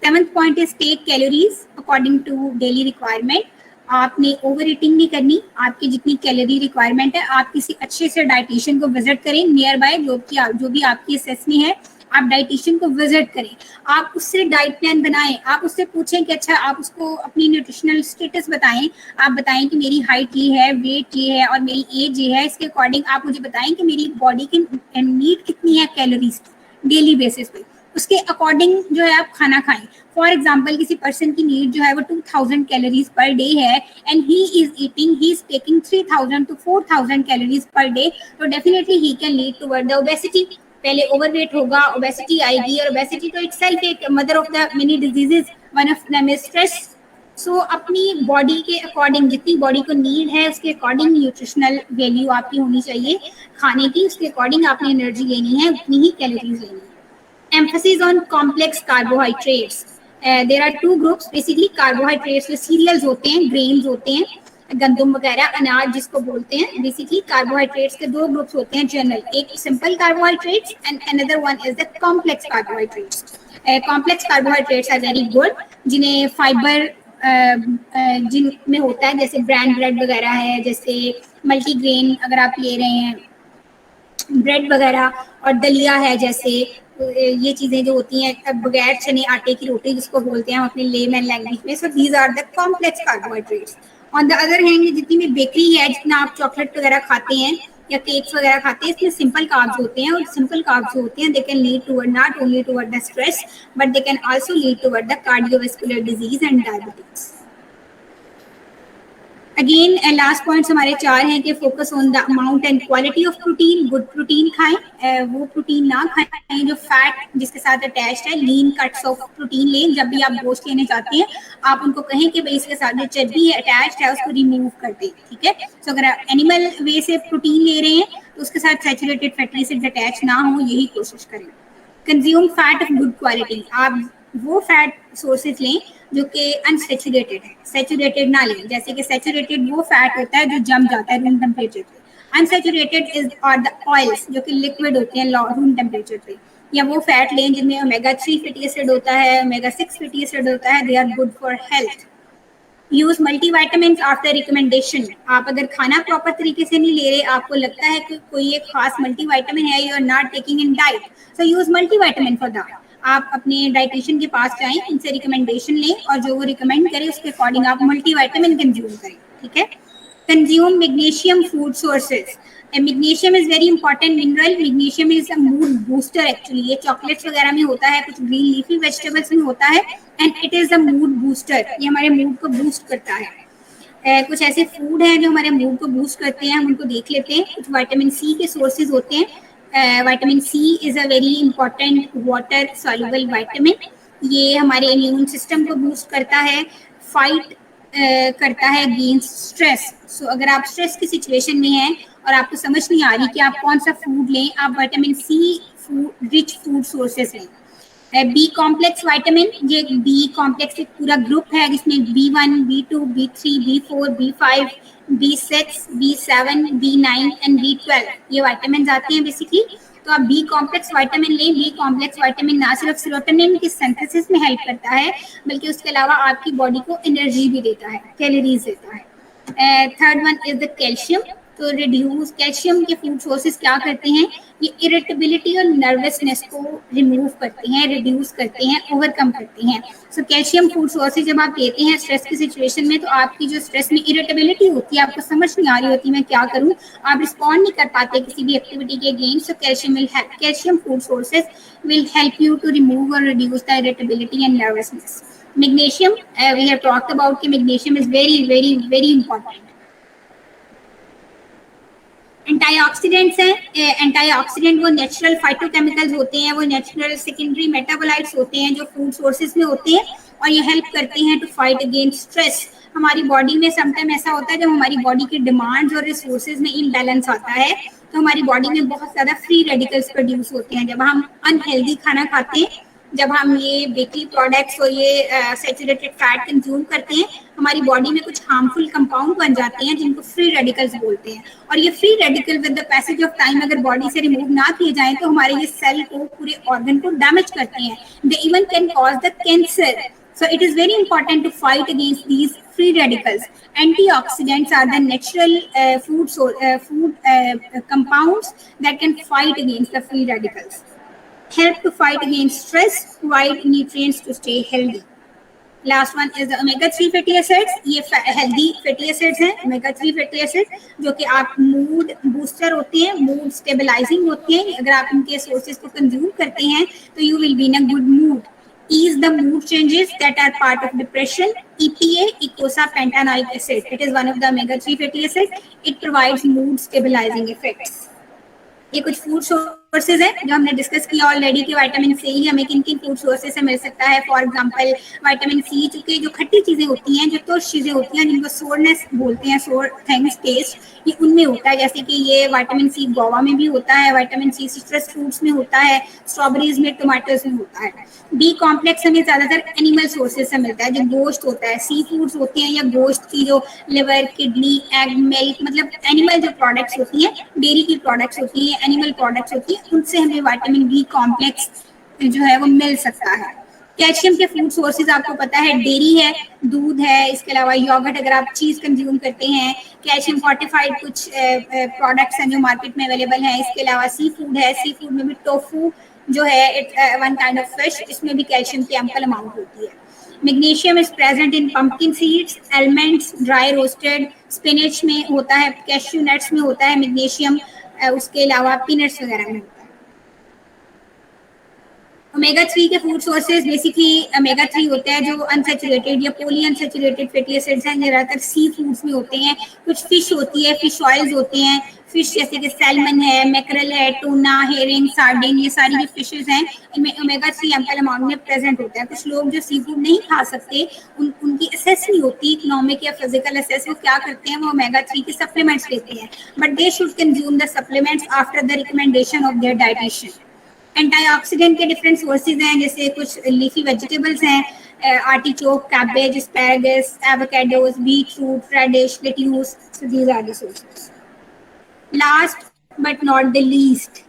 Seventh point is take calories according to daily requirement. आपने ओवर ईटिंग नहीं करनी, आपकी जितनी कैलोरी रिक्वायरमेंट है, आप किसी अच्छे से डाइटिशियन को विजिट करें नियर बाय, जो भी आपकी असेस में है, आप डाइटिशियन को विजिट करें, आप उससे डाइट प्लान बनाएं, आप उससे पूछें कि अच्छा, आप उसको अपनी न्यूट्रिशनल स्टेटस बताएं, आप बताएं कि मेरी हाइट ये है, वेट ये है और मेरी एज ये है, इसके अकॉर्डिंग आप मुझे बताएं कि मेरी बॉडी की नीड कितनी है कैलोरीज डेली बेसिस पे, उसके अकॉर्डिंग जो है आप खाना खाएं। फॉर एग्जाम्पल, किसी पर्सन की नीड जो है वो 2000 कैलोरीज पर डे है and he is taking 3000 to 4000 calories per day, तो definitely he can lead toward the obesity. पहले ओवरवेट होगा, ओबेसिटी आएगी, और ओबेसिटी तो इटसेल्फ एक mother of the many diseases, one of them is stress. So अपनी बॉडी के अकॉर्डिंग, जितनी बॉडी को नीड है उसके अकॉर्डिंग न्यूट्रिशनल वैल्यू आपकी होनी चाहिए खाने की, उसके अकॉर्डिंग आपने एनर्जी लेनी है, उतनी ही कैलोरीज लेनी है। Emphasis on complex carbohydrates. There are two groups basically carbohydrates, जो cereals होते हैं, grains होते हैं, गंदम वगैरह, अनाज जिसको बोलते हैं। बेसिकली कार्बोहाइड्रेट्स के दो ग्रुप्स होते हैं जनरल, एक simple carbohydrates and another one is the complex carbohydrates. Complex carbohydrates are very good, जिन्हें फाइबर जिनमें होता है, जैसे ब्रांड ब्रेड वगैरह है, जैसे मल्टीग्रेन अगर आप ले रहे हैं ब्रेड वगैरह, और दलिया है, जैसे ये चीजें जो होती हैं बगैर चने आटे की रोटी जिसको बोलते हैं हम अपने लेमैन लैंग्वेज में। So these are the complex carbohydrates. On the other hand, जितनी भी बेकरी है, जितना आप चॉकलेट वगैरह खाते हैं या केक्स वगैरह खाते हैं, इसमें सिंपल कार्ब्स होते हैं, और सिंपल कार्ब्स होते हैं दे can lead toward not only toward the stress but they can also lead toward the cardiovascular disease and diabetes. Again last points हमारे 4 हैं कि focus on the amount and quality of protein. Good protein खाएं, वो protein ना खाएं जो fat जिसके साथ अटैच्ड है। लीन कट्स ऑफ प्रोटीन लें। जब भी आप गोश्त लेने जाते हैं, आप उनको कहें कि भाई इसके साथ जो चर्बी है अटैच्ड है उसको रिमूव कर दें, ठीक है। सो अगर आप एनिमल वे से प्रोटीन ले रहे हैं तो उसके साथ सैचुरेटेड फैटी एसिड्स अटैच ना हो, यही कोशिश करें। Consume fat of good quality. आप वो फैट सोर्सेज लें जो कि अनसेचुरेटेड है, सैचुरेटेड ना लें। जैसे कि सैचुरेटेड वो फैट होता है जो जम जाता है रूम टेम्परेचर पे, अनसेचुरेटेड इज और द ऑयल्स जो कि लिक्विड होते हैं रूम टेम्परेचर पे। या वो फैट लें जिनमें ओमेगा 3 फैटी एसिड होता है, ओमेगा 6 फैटी एसिड होता है, they are good for health. Use multivitamin after recommendation. आप अगर खाना प्रॉपर तरीके से नहीं ले रहे, आपको लगता है कि कोई एक खास मल्टीविटामिन है, you are not taking in diet, so use multivitamin for that. आप अपने डाइटिशियन के पास जाएं, उनसे रिकमेंडेशन लें और जो वो रिकमेंड करे उसके अकॉर्डिंग आप मल्टीविटामिन कंज्यूम करें, ठीक है। Consume magnesium food sources. And magnesium is very important mineral. Magnesium is a mood booster actually. ये चॉकलेट्स वगैरह में होता है, कुछ ग्रीन लीफी वेजिटेबल्स में होता है, and it is a mood booster. ये हमारे मूड को बूस्ट करता है। कुछ ऐसे फूड हैं जो हमारे मूड को बूस्ट करते हैं, हम उनको देख लेते हैं। कुछ विटामिन सी के सोर्सेज होते हैं। Vitamin C is a very important water soluble vitamin. ये हमारे इम्यून सिस्टम को बूस्ट करता है, फाइट करता है अगेंस्ट स्ट्रेस। सो अगर आप स्ट्रेस की सिचुएशन में हैं और आपको समझ नहीं आ रही कि आप कौन सा फूड लें, आप vitamin C food rich food sources लें। बी कॉम्प्लेक्स विटामिन, ये बी कॉम्प्लेक्स एक पूरा ग्रुप है जिसमें B1, B2, B3, B4, B5, B6, B7, B9 and B12 ये विटामिन आते हैं बेसिकली। तो आप बी कॉम्प्लेक्स विटामिन लें। बी कॉम्प्लेक्स विटामिन ना सिर्फ सेरोटोनिन की सिंथेसिस में हेल्प करता है, बल्कि उसके अलावा आपकी बॉडी को एनर्जी भी देता है, कैलोरीज देता है। Third one is the calcium. तो रिड्यूस कैल्शियम के फूड सोर्सेज क्या करते हैं, ये इरिटेबिलिटी और नर्वसनेस को रिमूव करते हैं, रिड्यूस करते हैं, ओवरकम करते हैं। सो कैल्शियम फूड सोर्सेज जब आप लेते हैं स्ट्रेस की सिचुएशन में, तो आपकी जो स्ट्रेस में इरिटेबिलिटी होती है, आपको समझ नहीं आ रही होती मैं क्या करूं, आप रिस्पॉन्ड नहीं कर पाते किसी भी एक्टिविटी के against, so calcium will help. Calcium food sources will help you to remove और reduce the irritability and nervousness. Magnesium, we have talked about कि magnesium is very very very important. Antioxidants हैं। Antioxidant वो natural phytochemicals होते हैं, वो natural secondary metabolites होते हैं जो फूड सोर्सेज में होते हैं, और ये हेल्प करते हैं टू फाइट अगेंस्ट स्ट्रेस। हमारी बॉडी में समटाइम ऐसा होता है जब हमारी बॉडी की डिमांड्स और रिसोर्सेज में इम्बैलेंस आता है, तो हमारी बॉडी में बहुत ज़्यादा फ्री रेडिकल्स प्रोड्यूस होते हैं। जब हम अनहेल्दी खाना खाते हैं, जब हम ये बेकरी प्रोडक्ट्स और ये सैचुरेटेड फैट कंज्यूम करते हैं, हमारी बॉडी में कुछ हार्मफुल कंपाउंड बन जाते हैं जिनको फ्री रेडिकल्स बोलते हैं। और ये free radical with the passage of time अगर बॉडी से रिमूव ना किए जाएं तो हमारे ये सेल को, पूरे ऑर्गन को डैमेज करते हैं। They even can cause the cancer. So it is very important to fight against these free radicals. Antioxidants are the natural food compounds that can fight against the free radicals. Help to fight against stress, provide nutrients to stay healthy. Last one is the omega-3 fatty acids. ये healthy fatty acids हैं, omega-3 fatty acids, जो कि आप mood booster होते हैं, mood stabilizing होते हैं। अगर आप इनके sources को consume करते हैं तो you will be in a good mood. Ease the mood changes that are part of depression. EPA, eicosapentaenoic acid. It is one of the omega-3 fatty acids. It provides mood stabilizing effects. ये कुछ food sources हैं जो हमने discuss किया already कि vitamin C ही हमें किन किन फूड सोर्सेज से मिल सकता है। फॉर एग्जांपल विटामिन सी, चूंकि जो खट्टी चीजें होती हैं, जो तुर्श चीजें होती हैं, जिनको सोरनेस बोलते हैं, सोर थिंग्स टेस्ट, ये उनमें होता है। जैसे कि ये विटामिन सी गोवा में भी होता है, विटामिन सी सिट्रस फ्रूट्स में होता है, स्ट्रॉबेरीज में, टमाटोज में होता है। बी कॉम्प्लेक्स हमें ज्यादातर एनिमल सोर्सेज से मिलता है, जो गोश्त होता है, सी फूड्स होते हैं, या गोश्त की जो लिवर, किडनी, एग, मिल्क, मतलब एनिमल जो प्रोडक्ट्स होती हैं, डेयरी की प्रोडक्ट्स होती हैं, एनिमल प्रोडक्ट्स होती हैं, उनसे हमें विटामिन बी कॉम्प्लेक्स जो है वो मिल सकता है। कैल्शियम के फूड सोर्सेज आपको पता है, डेयरी है, दूध है, इसके अलावा योगर्ट, अगर आप चीज कंज्यूम करते हैं, कैल्शियम फोर्टिफाइड कुछ प्रोडक्ट्स हैं जो मार्केट में अवेलेबल हैं। इसके अलावा सी फूड है, सी फूड में भी टोफू जो है, it one kind of fish, इसमें भी कैल्शियम की एम्पल अमाउंट होती है। Magnesium is present in pumpkin seeds, almonds, dry roasted, spinach में होता है, कैश्यू नट्स में होता है मैग्नीशियम, उसके अलावा पीनट्स वगैरह में होता है। ओमेगा 3 के फूड सोर्सेज बेसिकली ओमेगा 3 होते हैं जो अनसैचुरेटेड या पोली अनसैचुरेटेड फैटी एसिड्स हैं, ज़्यादातर सी फूड्स में होते हैं। कुछ फिश होती है, फिश ऑयल्स होते हैं, फिश जैसे कि सैल्मन है, मैकरल है, टूना, हेरिंग, सार्डिन, ये सारी जो फिशेज हैं, इनमें ओमेगा 3 एम्पल अमाउंट में प्रेजेंट होता है। कुछ लोग जो सी फूड नहीं खा सकते, उनकी असेस नहीं होती इकोनॉमिक या फिजिकल असेस, वो क्या करते हैं, वो ओमेगा 3 के सप्लीमेंट्स लेते हैं, but they should consume the supplements after the recommendation of their dietitian. Antioxidant के डिफरेंट सोर्सेज हैं, जैसे कुछ लीफी वेजिटेबल्स हैं, artichoke, cabbage, asparagus, avocados, beetroot, radish, lettuce, so these are the sources. Last but not the least,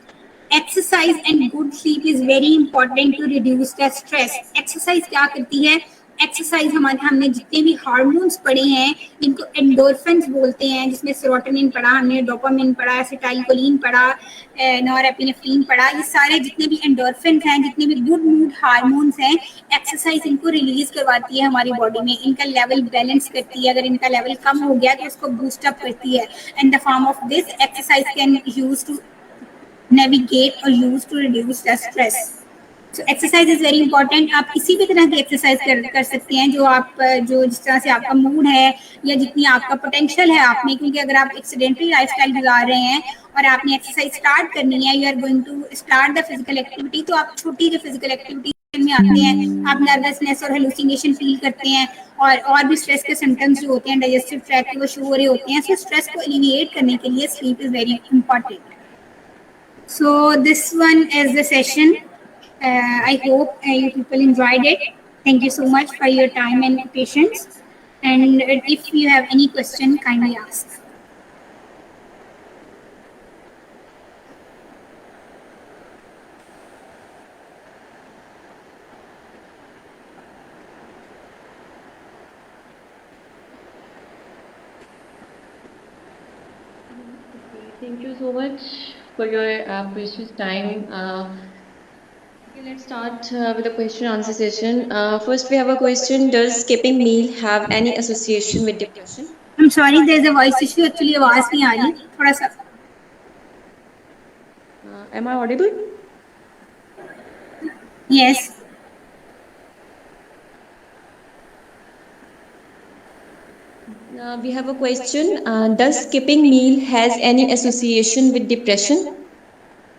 exercise and good sleep is very important to reduce the stress. Exercise क्या करती है? Exercise हमारे हमने जितने भी hormones पढ़े हैं जिनको एंडोर्फिन्स बोलते हैं, जिसमें सेरोटोनिन पढ़ा हमने, डोपामिन पढ़ा, एसिटाइलकोलिन पढ़ा, नॉरएपिनेफ्रिन पढ़ा, ये सारे जितने भी एंडोर्फिन्स हैं, जितने भी गुड मूड हार्मोन्स हैं, एक्सरसाइज इनको रिलीज करवाती है हमारी बॉडी में, इनका लेवल बैलेंस करती है. अगर इनका लेवल कम हो गया तो उसको बूस्ट अप करती है. And the form of this exercise can use to navigate or use to reduce the stress. So exercise is very important. आप किसी भी तरह की एक्सरसाइज कर सकते हैं, जो जिस तरह से आपका मूड है या जितनी आपका पोटेंशियल है आप में, क्योंकि अगर आप एक सेडेंटरी लाइफस्टाइल गुजार रहे हैं और आपने एक्सरसाइज स्टार्ट करनी है, you are going to start the physical activity, तो आप छोटी जो फिजिकल एक्टिविटी में आते हैं, आप नर्वसनेस और हेलुसिनेशन फील करते हैं और भी स्ट्रेस के सिम्टम्स जो होते हैं डाइजेस्टिव ट्रैक्ट के वो शो हो रहे होते हैं. सो स्ट्रेस को एलिमिनेट करने के लिए sleep is very important. So this one is the session. I hope you people enjoyed it. Thank you so much for your time and patience. And if you have any question, kindly ask. Thank you so much for your precious time. Okay, let's start with the question answer session. First, we have a question: does skipping meal have any association with depression? I'm sorry, there is a voice issue. Actually, आवाज नहीं आ रही. थोड़ा सा. Am I audible? Yes. We have a question. Does skipping meal has any association with depression?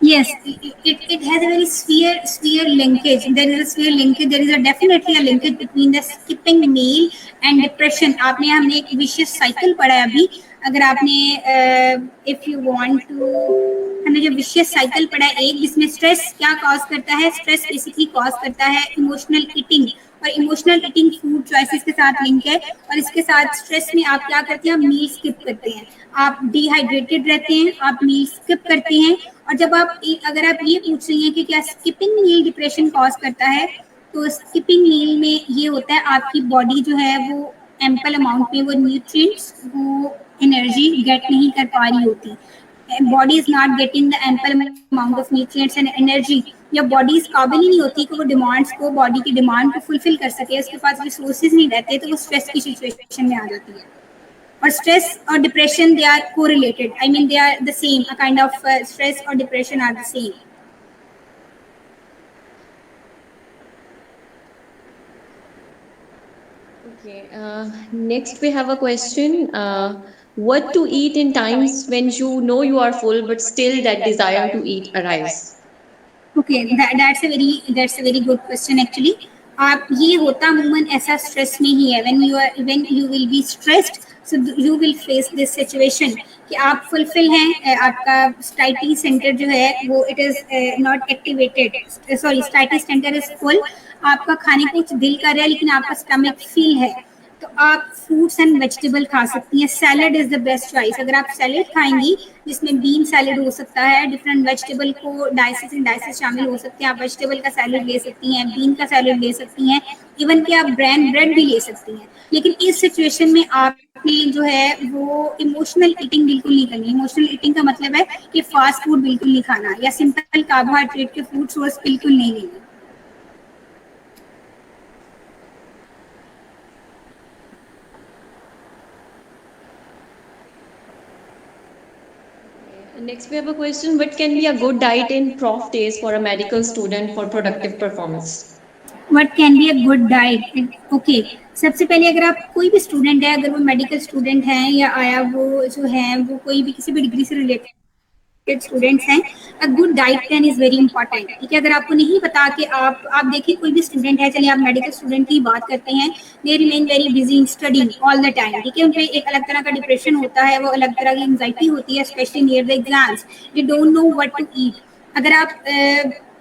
Yes, it has a very sphere linkage. There is a sphere linkage. There is definitely a linkage between the skipping meal and depression. आपने हमने एक vicious cycle पढ़ा है अभी. अगर आपने if you want to, हमने जो vicious cycle पढ़ा है एक, जिसमें stress क्या cause करता है? Stress basically cause करता है emotional eating, और इमोशनल ईटिंग फूड चॉइसेस के साथ लिंक है. और इसके साथ स्ट्रेस में आप क्या करते हैं? आप मील स्किप करते हैं, आप डिहाइड्रेटेड रहते हैं, आप मील स्किप करते हैं. और जब अगर आप ये पूछ रही हैं कि क्या स्किपिंग मील डिप्रेशन कॉज करता है, तो स्किपिंग मील में ये होता है आपकी बॉडी जो है वो एम्पल अमाउंट में वो न्यूट्रिएंट्स, वो एनर्जी गेट नहीं कर पा रही होती. Body is not getting the ample amount of nutrients and energy. या बॉडी इस काबिल ही नहीं होती कि वो डिमांड्स को, बॉडी की डिमांड को फुलफिल कर सके, उसके पास रिसोर्सेज नहीं रहते, तो वो स्ट्रेस की सिचुएशन में आ जाती है. और स्ट्रेस और depression they are correlated. I mean they are the same. A kind of stress और depression are the same. Okay. Next, we have a question. What to eat in times when you know you are full, but still that desire to eat arrives? Okay, that's a very good question actually. आप ये होता अमूमन ऐसा stress में ही है. when you will be stressed, so you will face this situation कि आप fulfil हैं, आपका स्टाइटी सेंटर जो है वो it is not activated. Sorry, satiety centre is full. आपका खाने को कुछ दिल कर रहा है लेकिन आपका स्टमक फील है, तो आप फ्रूट्स एंड वेजिटेबल खा सकती हैं. Salad is the best choice. अगर आप सैलड खाएंगी जिसमें बीन सैलड हो सकता है, डिफरेंट वेजिटेबल को डाइसेस शामिल हो सकते हैं. आप वेजिटेबल का सैलड ले सकती हैं, बीन का सैलड ले सकती हैं, इवन कि आप ब्रेड भी ले सकती हैं. लेकिन इस सिचुएशन में आपने जो है वो इमोशनल ईटिंग बिल्कुल नहीं करनी. इमोशनल ईटिंग का मतलब है कि फास्ट फूड बिल्कुल नहीं खाना या सिंपल कार्बोहाइड्रेट के फूड सोर्स बिल्कुल नहीं लेना. Next, we have a question. What can be a good diet in prof days for a medical student for productive performance? What can be a good diet? Okay, सबसे पहले अगर आप कोई भी स्टूडेंट है, अगर वो मेडिकल स्टूडेंट हैं या आया वो जो है वो कोई भी किसी भी डिग्री से रिलेटेड स्टूडेंट्स हैं, a good diet plan is very important. ठीक है, अगर आपको नहीं पता कि आप देखिए कोई भी स्टूडेंट है, चलिए आप मेडिकल स्टूडेंट की बात करते हैं, they remain very busy in studying all the time. ठीक है, उनपे एक अलग तरह का डिप्रेशन होता है, वो अलग तरह की एंजाइटी होती है, specially near the exams. They don't know what to eat. अगर आप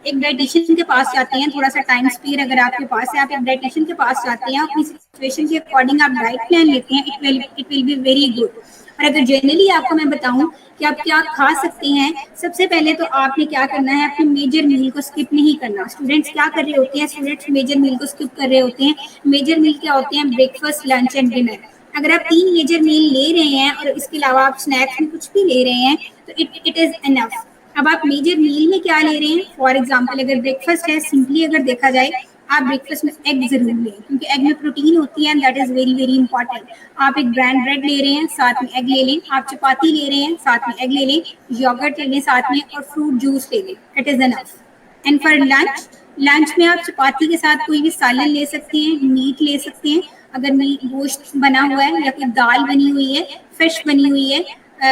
एक डाइटिशियन के पास जाते हैं, थोड़ा सा टाइम स्पेयर अगर आपके पास है, आप एक डाइटिशियन के पास जाते हैं, अपनी सिचुएशन के अकॉर्डिंग आप डाइट प्लान लेते हैं, it will be very good. और अगर जनरली आपको मैं बताऊं कि आप क्या खा सकते हैं, सबसे पहले तो आपने क्या करना है, अपने मेजर मील को स्किप नहीं करना। स्टूडेंट्स क्या कर रहे होते हैं, स्टूडेंट्स मेजर मील को स्किप कर रहे होते हैं। मेजर मील क्या होते हैं, ब्रेकफास्ट, लंच एंड डिनर। अगर आप 3 मेजर मील ले रहे हैं और इसके अलावा आप स्नैक्स में कुछ भी ले रहे हैं तो इट इज़ इनफ। अब आप मेजर मील में क्या ले रहे हैं, फॉर एग्जाम्पल अगर ब्रेकफास्ट है, सिंपली अगर देखा जाए आप ब्रेकफास्ट में एग जरूर लें, क्योंकि एग में प्रोटीन होती है and that is very very important. आप एक ब्रांड ब्रेड ले रहे हैं, साथ में एग ले लें। आप चपाती ले रहे हैं, साथ में एग ले लें। योगर्ट ले लें साथ में, और फ्रूट जूस ले लें, it is enough. And for lunch, lunch में आप चपाती के साथ कोई भी सालन ले सकते हैं, मीट ले सकते हैं, अगर मीट गोश्त बना हुआ है या कोई दाल बनी हुई है, फिश बनी हुई है,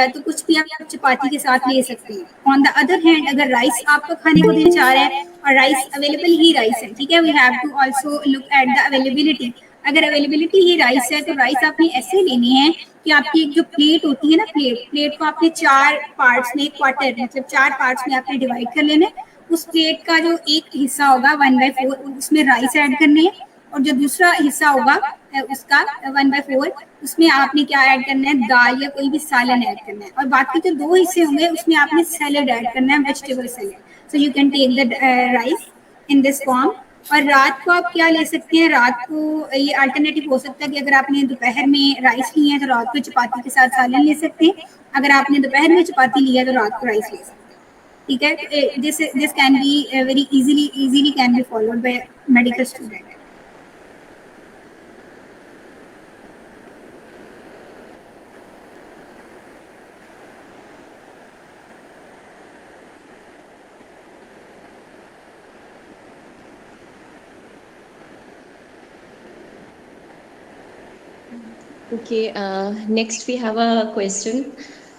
तो कुछ भी आप चपाती के साथ ले सकते हैं। ऑन द अदर हैंड, अगर राइस आपको खाने को दिल चाह रहा है और राइस अवेलेबल ही राइस है, ठीक है, we have to also look at the availability. अगर अवेलेबिलिटी ही राइस है तो राइस आपने ऐसे लेने हैं कि आपकी एक जो प्लेट होती है ना, प्लेट को आपने 4 पार्ट्स में, क्वार्टर मतलब 4 पार्ट्स में आपने डिवाइड कर लेना है। उस प्लेट का जो एक हिस्सा होगा 1/4 उसमें राइस ऐड करने हैं, और जो दूसरा हिस्सा होगा उसका 1/4 उसमें आपने क्या ऐड करना है, दाल या कोई भी सालन ऐड करना है। और बाकी जो 2 हिस्से होंगे उसमें आपने सैलेड ऐड करना है, vegetable salad. So you can take the rice in this form. और रात को आप क्या ले सकते हैं, रात को ये अल्टरनेटिव हो सकता है कि अगर आपने दोपहर में राइस ली है तो रात को चपाती के साथ सालन ले सकते हैं। अगर आपने दोपहर में चपाती ली है तो रात को राइस ले सकते हैं, ठीक है। तो this can be very easily can be followed by medical student. Okay, next we have a question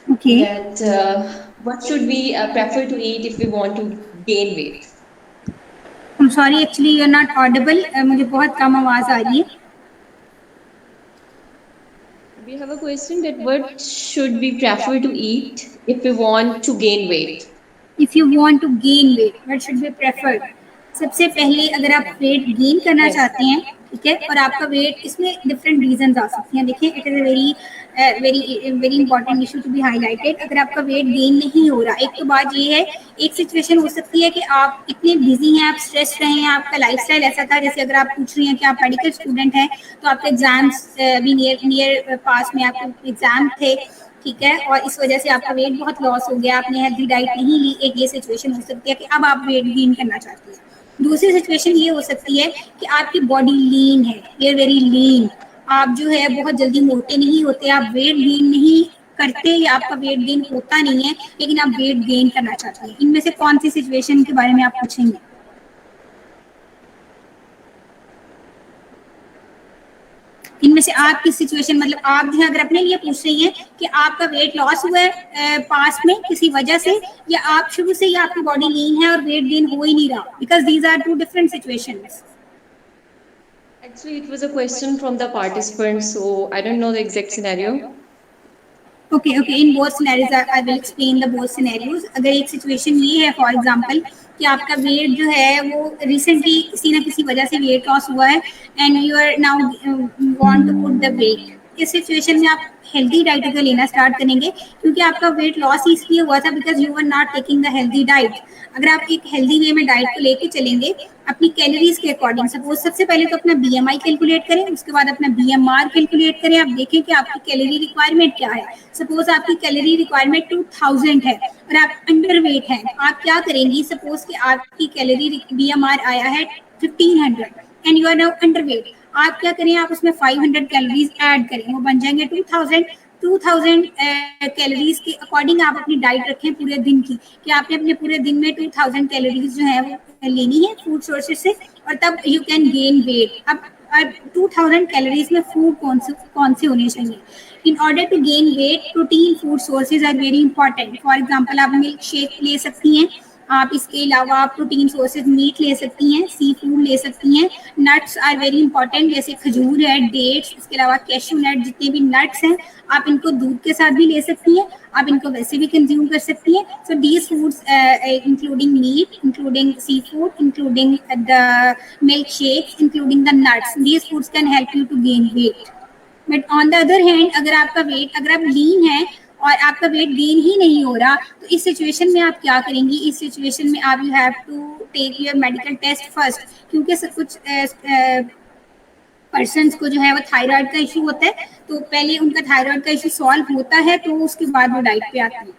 Okay. that what should we prefer to eat if we want to gain weight? I'm sorry, actually you're not audible. मुझे बहुत कम आवाज आ रही है। We have a question that what should we prefer to eat if we want to gain weight? If you want to gain weight, what should be preferred? सबसे पहले अगर आप weight gain करना Yes. चाहते हैं, ठीक है, और आपका वेट, इसमें डिफरेंट रीजंस आ सकते हैं। देखिए, it is a very important issue to be highlighted. अगर आपका वेट गेन नहीं हो रहा, एक तो बात ये है, एक सिचुएशन हो सकती है कि आप इतने बिजी हैं, आप स्ट्रेस रहे हैं, आपका लाइफस्टाइल ऐसा था, जैसे अगर आप पूछ रही हैं कि आप मेडिकल स्टूडेंट हैं तो आपके एग्जाम्स भी नियर पास में आपके एग्जाम थे, ठीक है, और इस वजह से आपका वेट बहुत लॉस हो गया, आपने हेल्दी डाइट नहीं ली। एक ये सिचुएशन हो सकती है कि अब आप वेट गेन करना चाहते हैं। दूसरी सिचुएशन ये हो सकती है कि आपकी बॉडी लीन है, ये वेरी लीन, आप जो है बहुत जल्दी मोटे नहीं होते, आप वेट गेन नहीं करते या आपका वेट गेन होता नहीं है, लेकिन आप वेट गेन करना चाहते हैं। इनमें से कौन सी सिचुएशन के बारे में आप पूछेंगे? इनमें से आपकी सिचुएशन, मतलब आप जो है अगर अपने लिए पूछ रही हैं कि आपका वेट लॉस हुआ है पास में किसी वजह से, या आप शुरू से ही आपकी बॉडी लीन है और वेट गेन हो ही नहीं रहा, because these are 2 different situations. Actually, it was a question from the participant, so I don't know the exact scenario. Okay okay, in both scenarios I will explain the both scenarios. अगर एक situation ये है, for example, कि आपका wait जो है वो recently किसी ना किसी वजह से वेट लॉस हुआ है and you are now want to put the weight, इस सिचुएशन में आप हेल्दी डाइट अगर लेना स्टार्ट करेंगे, क्योंकि आपका वेट लॉस इसलिए हुआ था because you are not taking the healthy diet. अगर आप एक हेल्दी वे में डाइट को लेके चलेंगे अपनी कैलोरीज के अकॉर्डिंग, सपोज सबसे पहले तो अपना बीएमआई कैलकुलेट करें, उसके बाद अपना बीएमआर कैलकुलेट करें, आप देखें कि आपकी कैलोरी रिक्वायरमेंट क्या है। सपोज आपकी कैलोरी रिक्वायरमेंट 2000 है और आप अंडर वेट हैं, आप क्या करेंगी, सपोज कि आपकी कैलोरी बीएमआर आया है 1500 and you are now under weight, आप क्या करें, आप उसमें 500 कैलोरीज ऐड करें, वो बन जाएंगे 2000 कैलोरीज के अकॉर्डिंग आप अपनी डाइट रखें पूरे दिन की, कि आपने अपने पूरे दिन में 2000 कैलोरीज जो है वो लेनी है फूड सोर्सेज से, और तब यू कैन गेन वेट। अब 2000 कैलोरीज में फूड कौन से होने चाहिए? In order to gain weight, protein food sources are very important. For example, आप मिल्क शेक ले सकती हैं, आप इसके अलावा प्रोटीन सोर्सेज मीट ले सकती हैं, सी फूड ले सकती हैं, नट्स आर वेरी इंपॉर्टेंट, जैसे खजूर है, डेट्स, इसके अलावा कैशू नट, जितने भी नट्स हैं आप इनको दूध के साथ भी ले सकती हैं, आप इनको वैसे भी कंज्यूम कर सकती हैं. So these foods including meat, including sea food, including the milk shakes, including the nuts, these foods can help you to gain weight. But on the other hand अगर आप लीन हैं और आपका वेट गेन ही नहीं हो रहा, तो इस सिचुएशन में आप क्या करेंगी? इस सिचुएशन में आप you have to take your medical test first, क्योंकि कुछ पर्सन्स को जो है वो थायराइड का इशू होता है, तो पहले उनका थायराइड का इशू सॉल्व होता है तो उसके बाद वो डाइट पे आते हैं.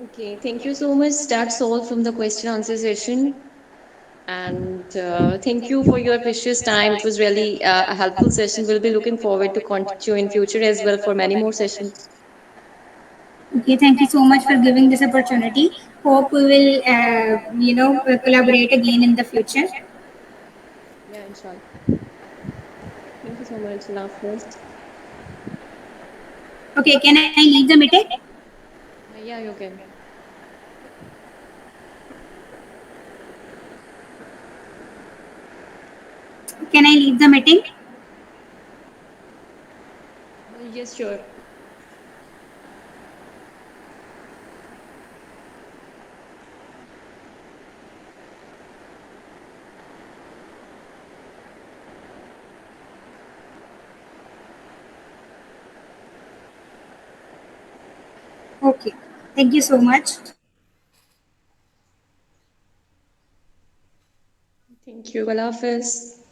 Okay, thank you so much. That's all from the question answer session. And thank you for your precious time. It was really a helpful session. We'll be looking forward to continue in future as well for many more sessions. Okay, thank you so much for giving this opportunity. Hope we will, collaborate again in the future. Yeah, inshallah. Thank you so much. Allah Hafiz. Okay, can I leave the meeting? Yeah, you can. Can I leave the meeting? Yes, sure. Okay, thank you so much. Thank you. Allah Hafiz.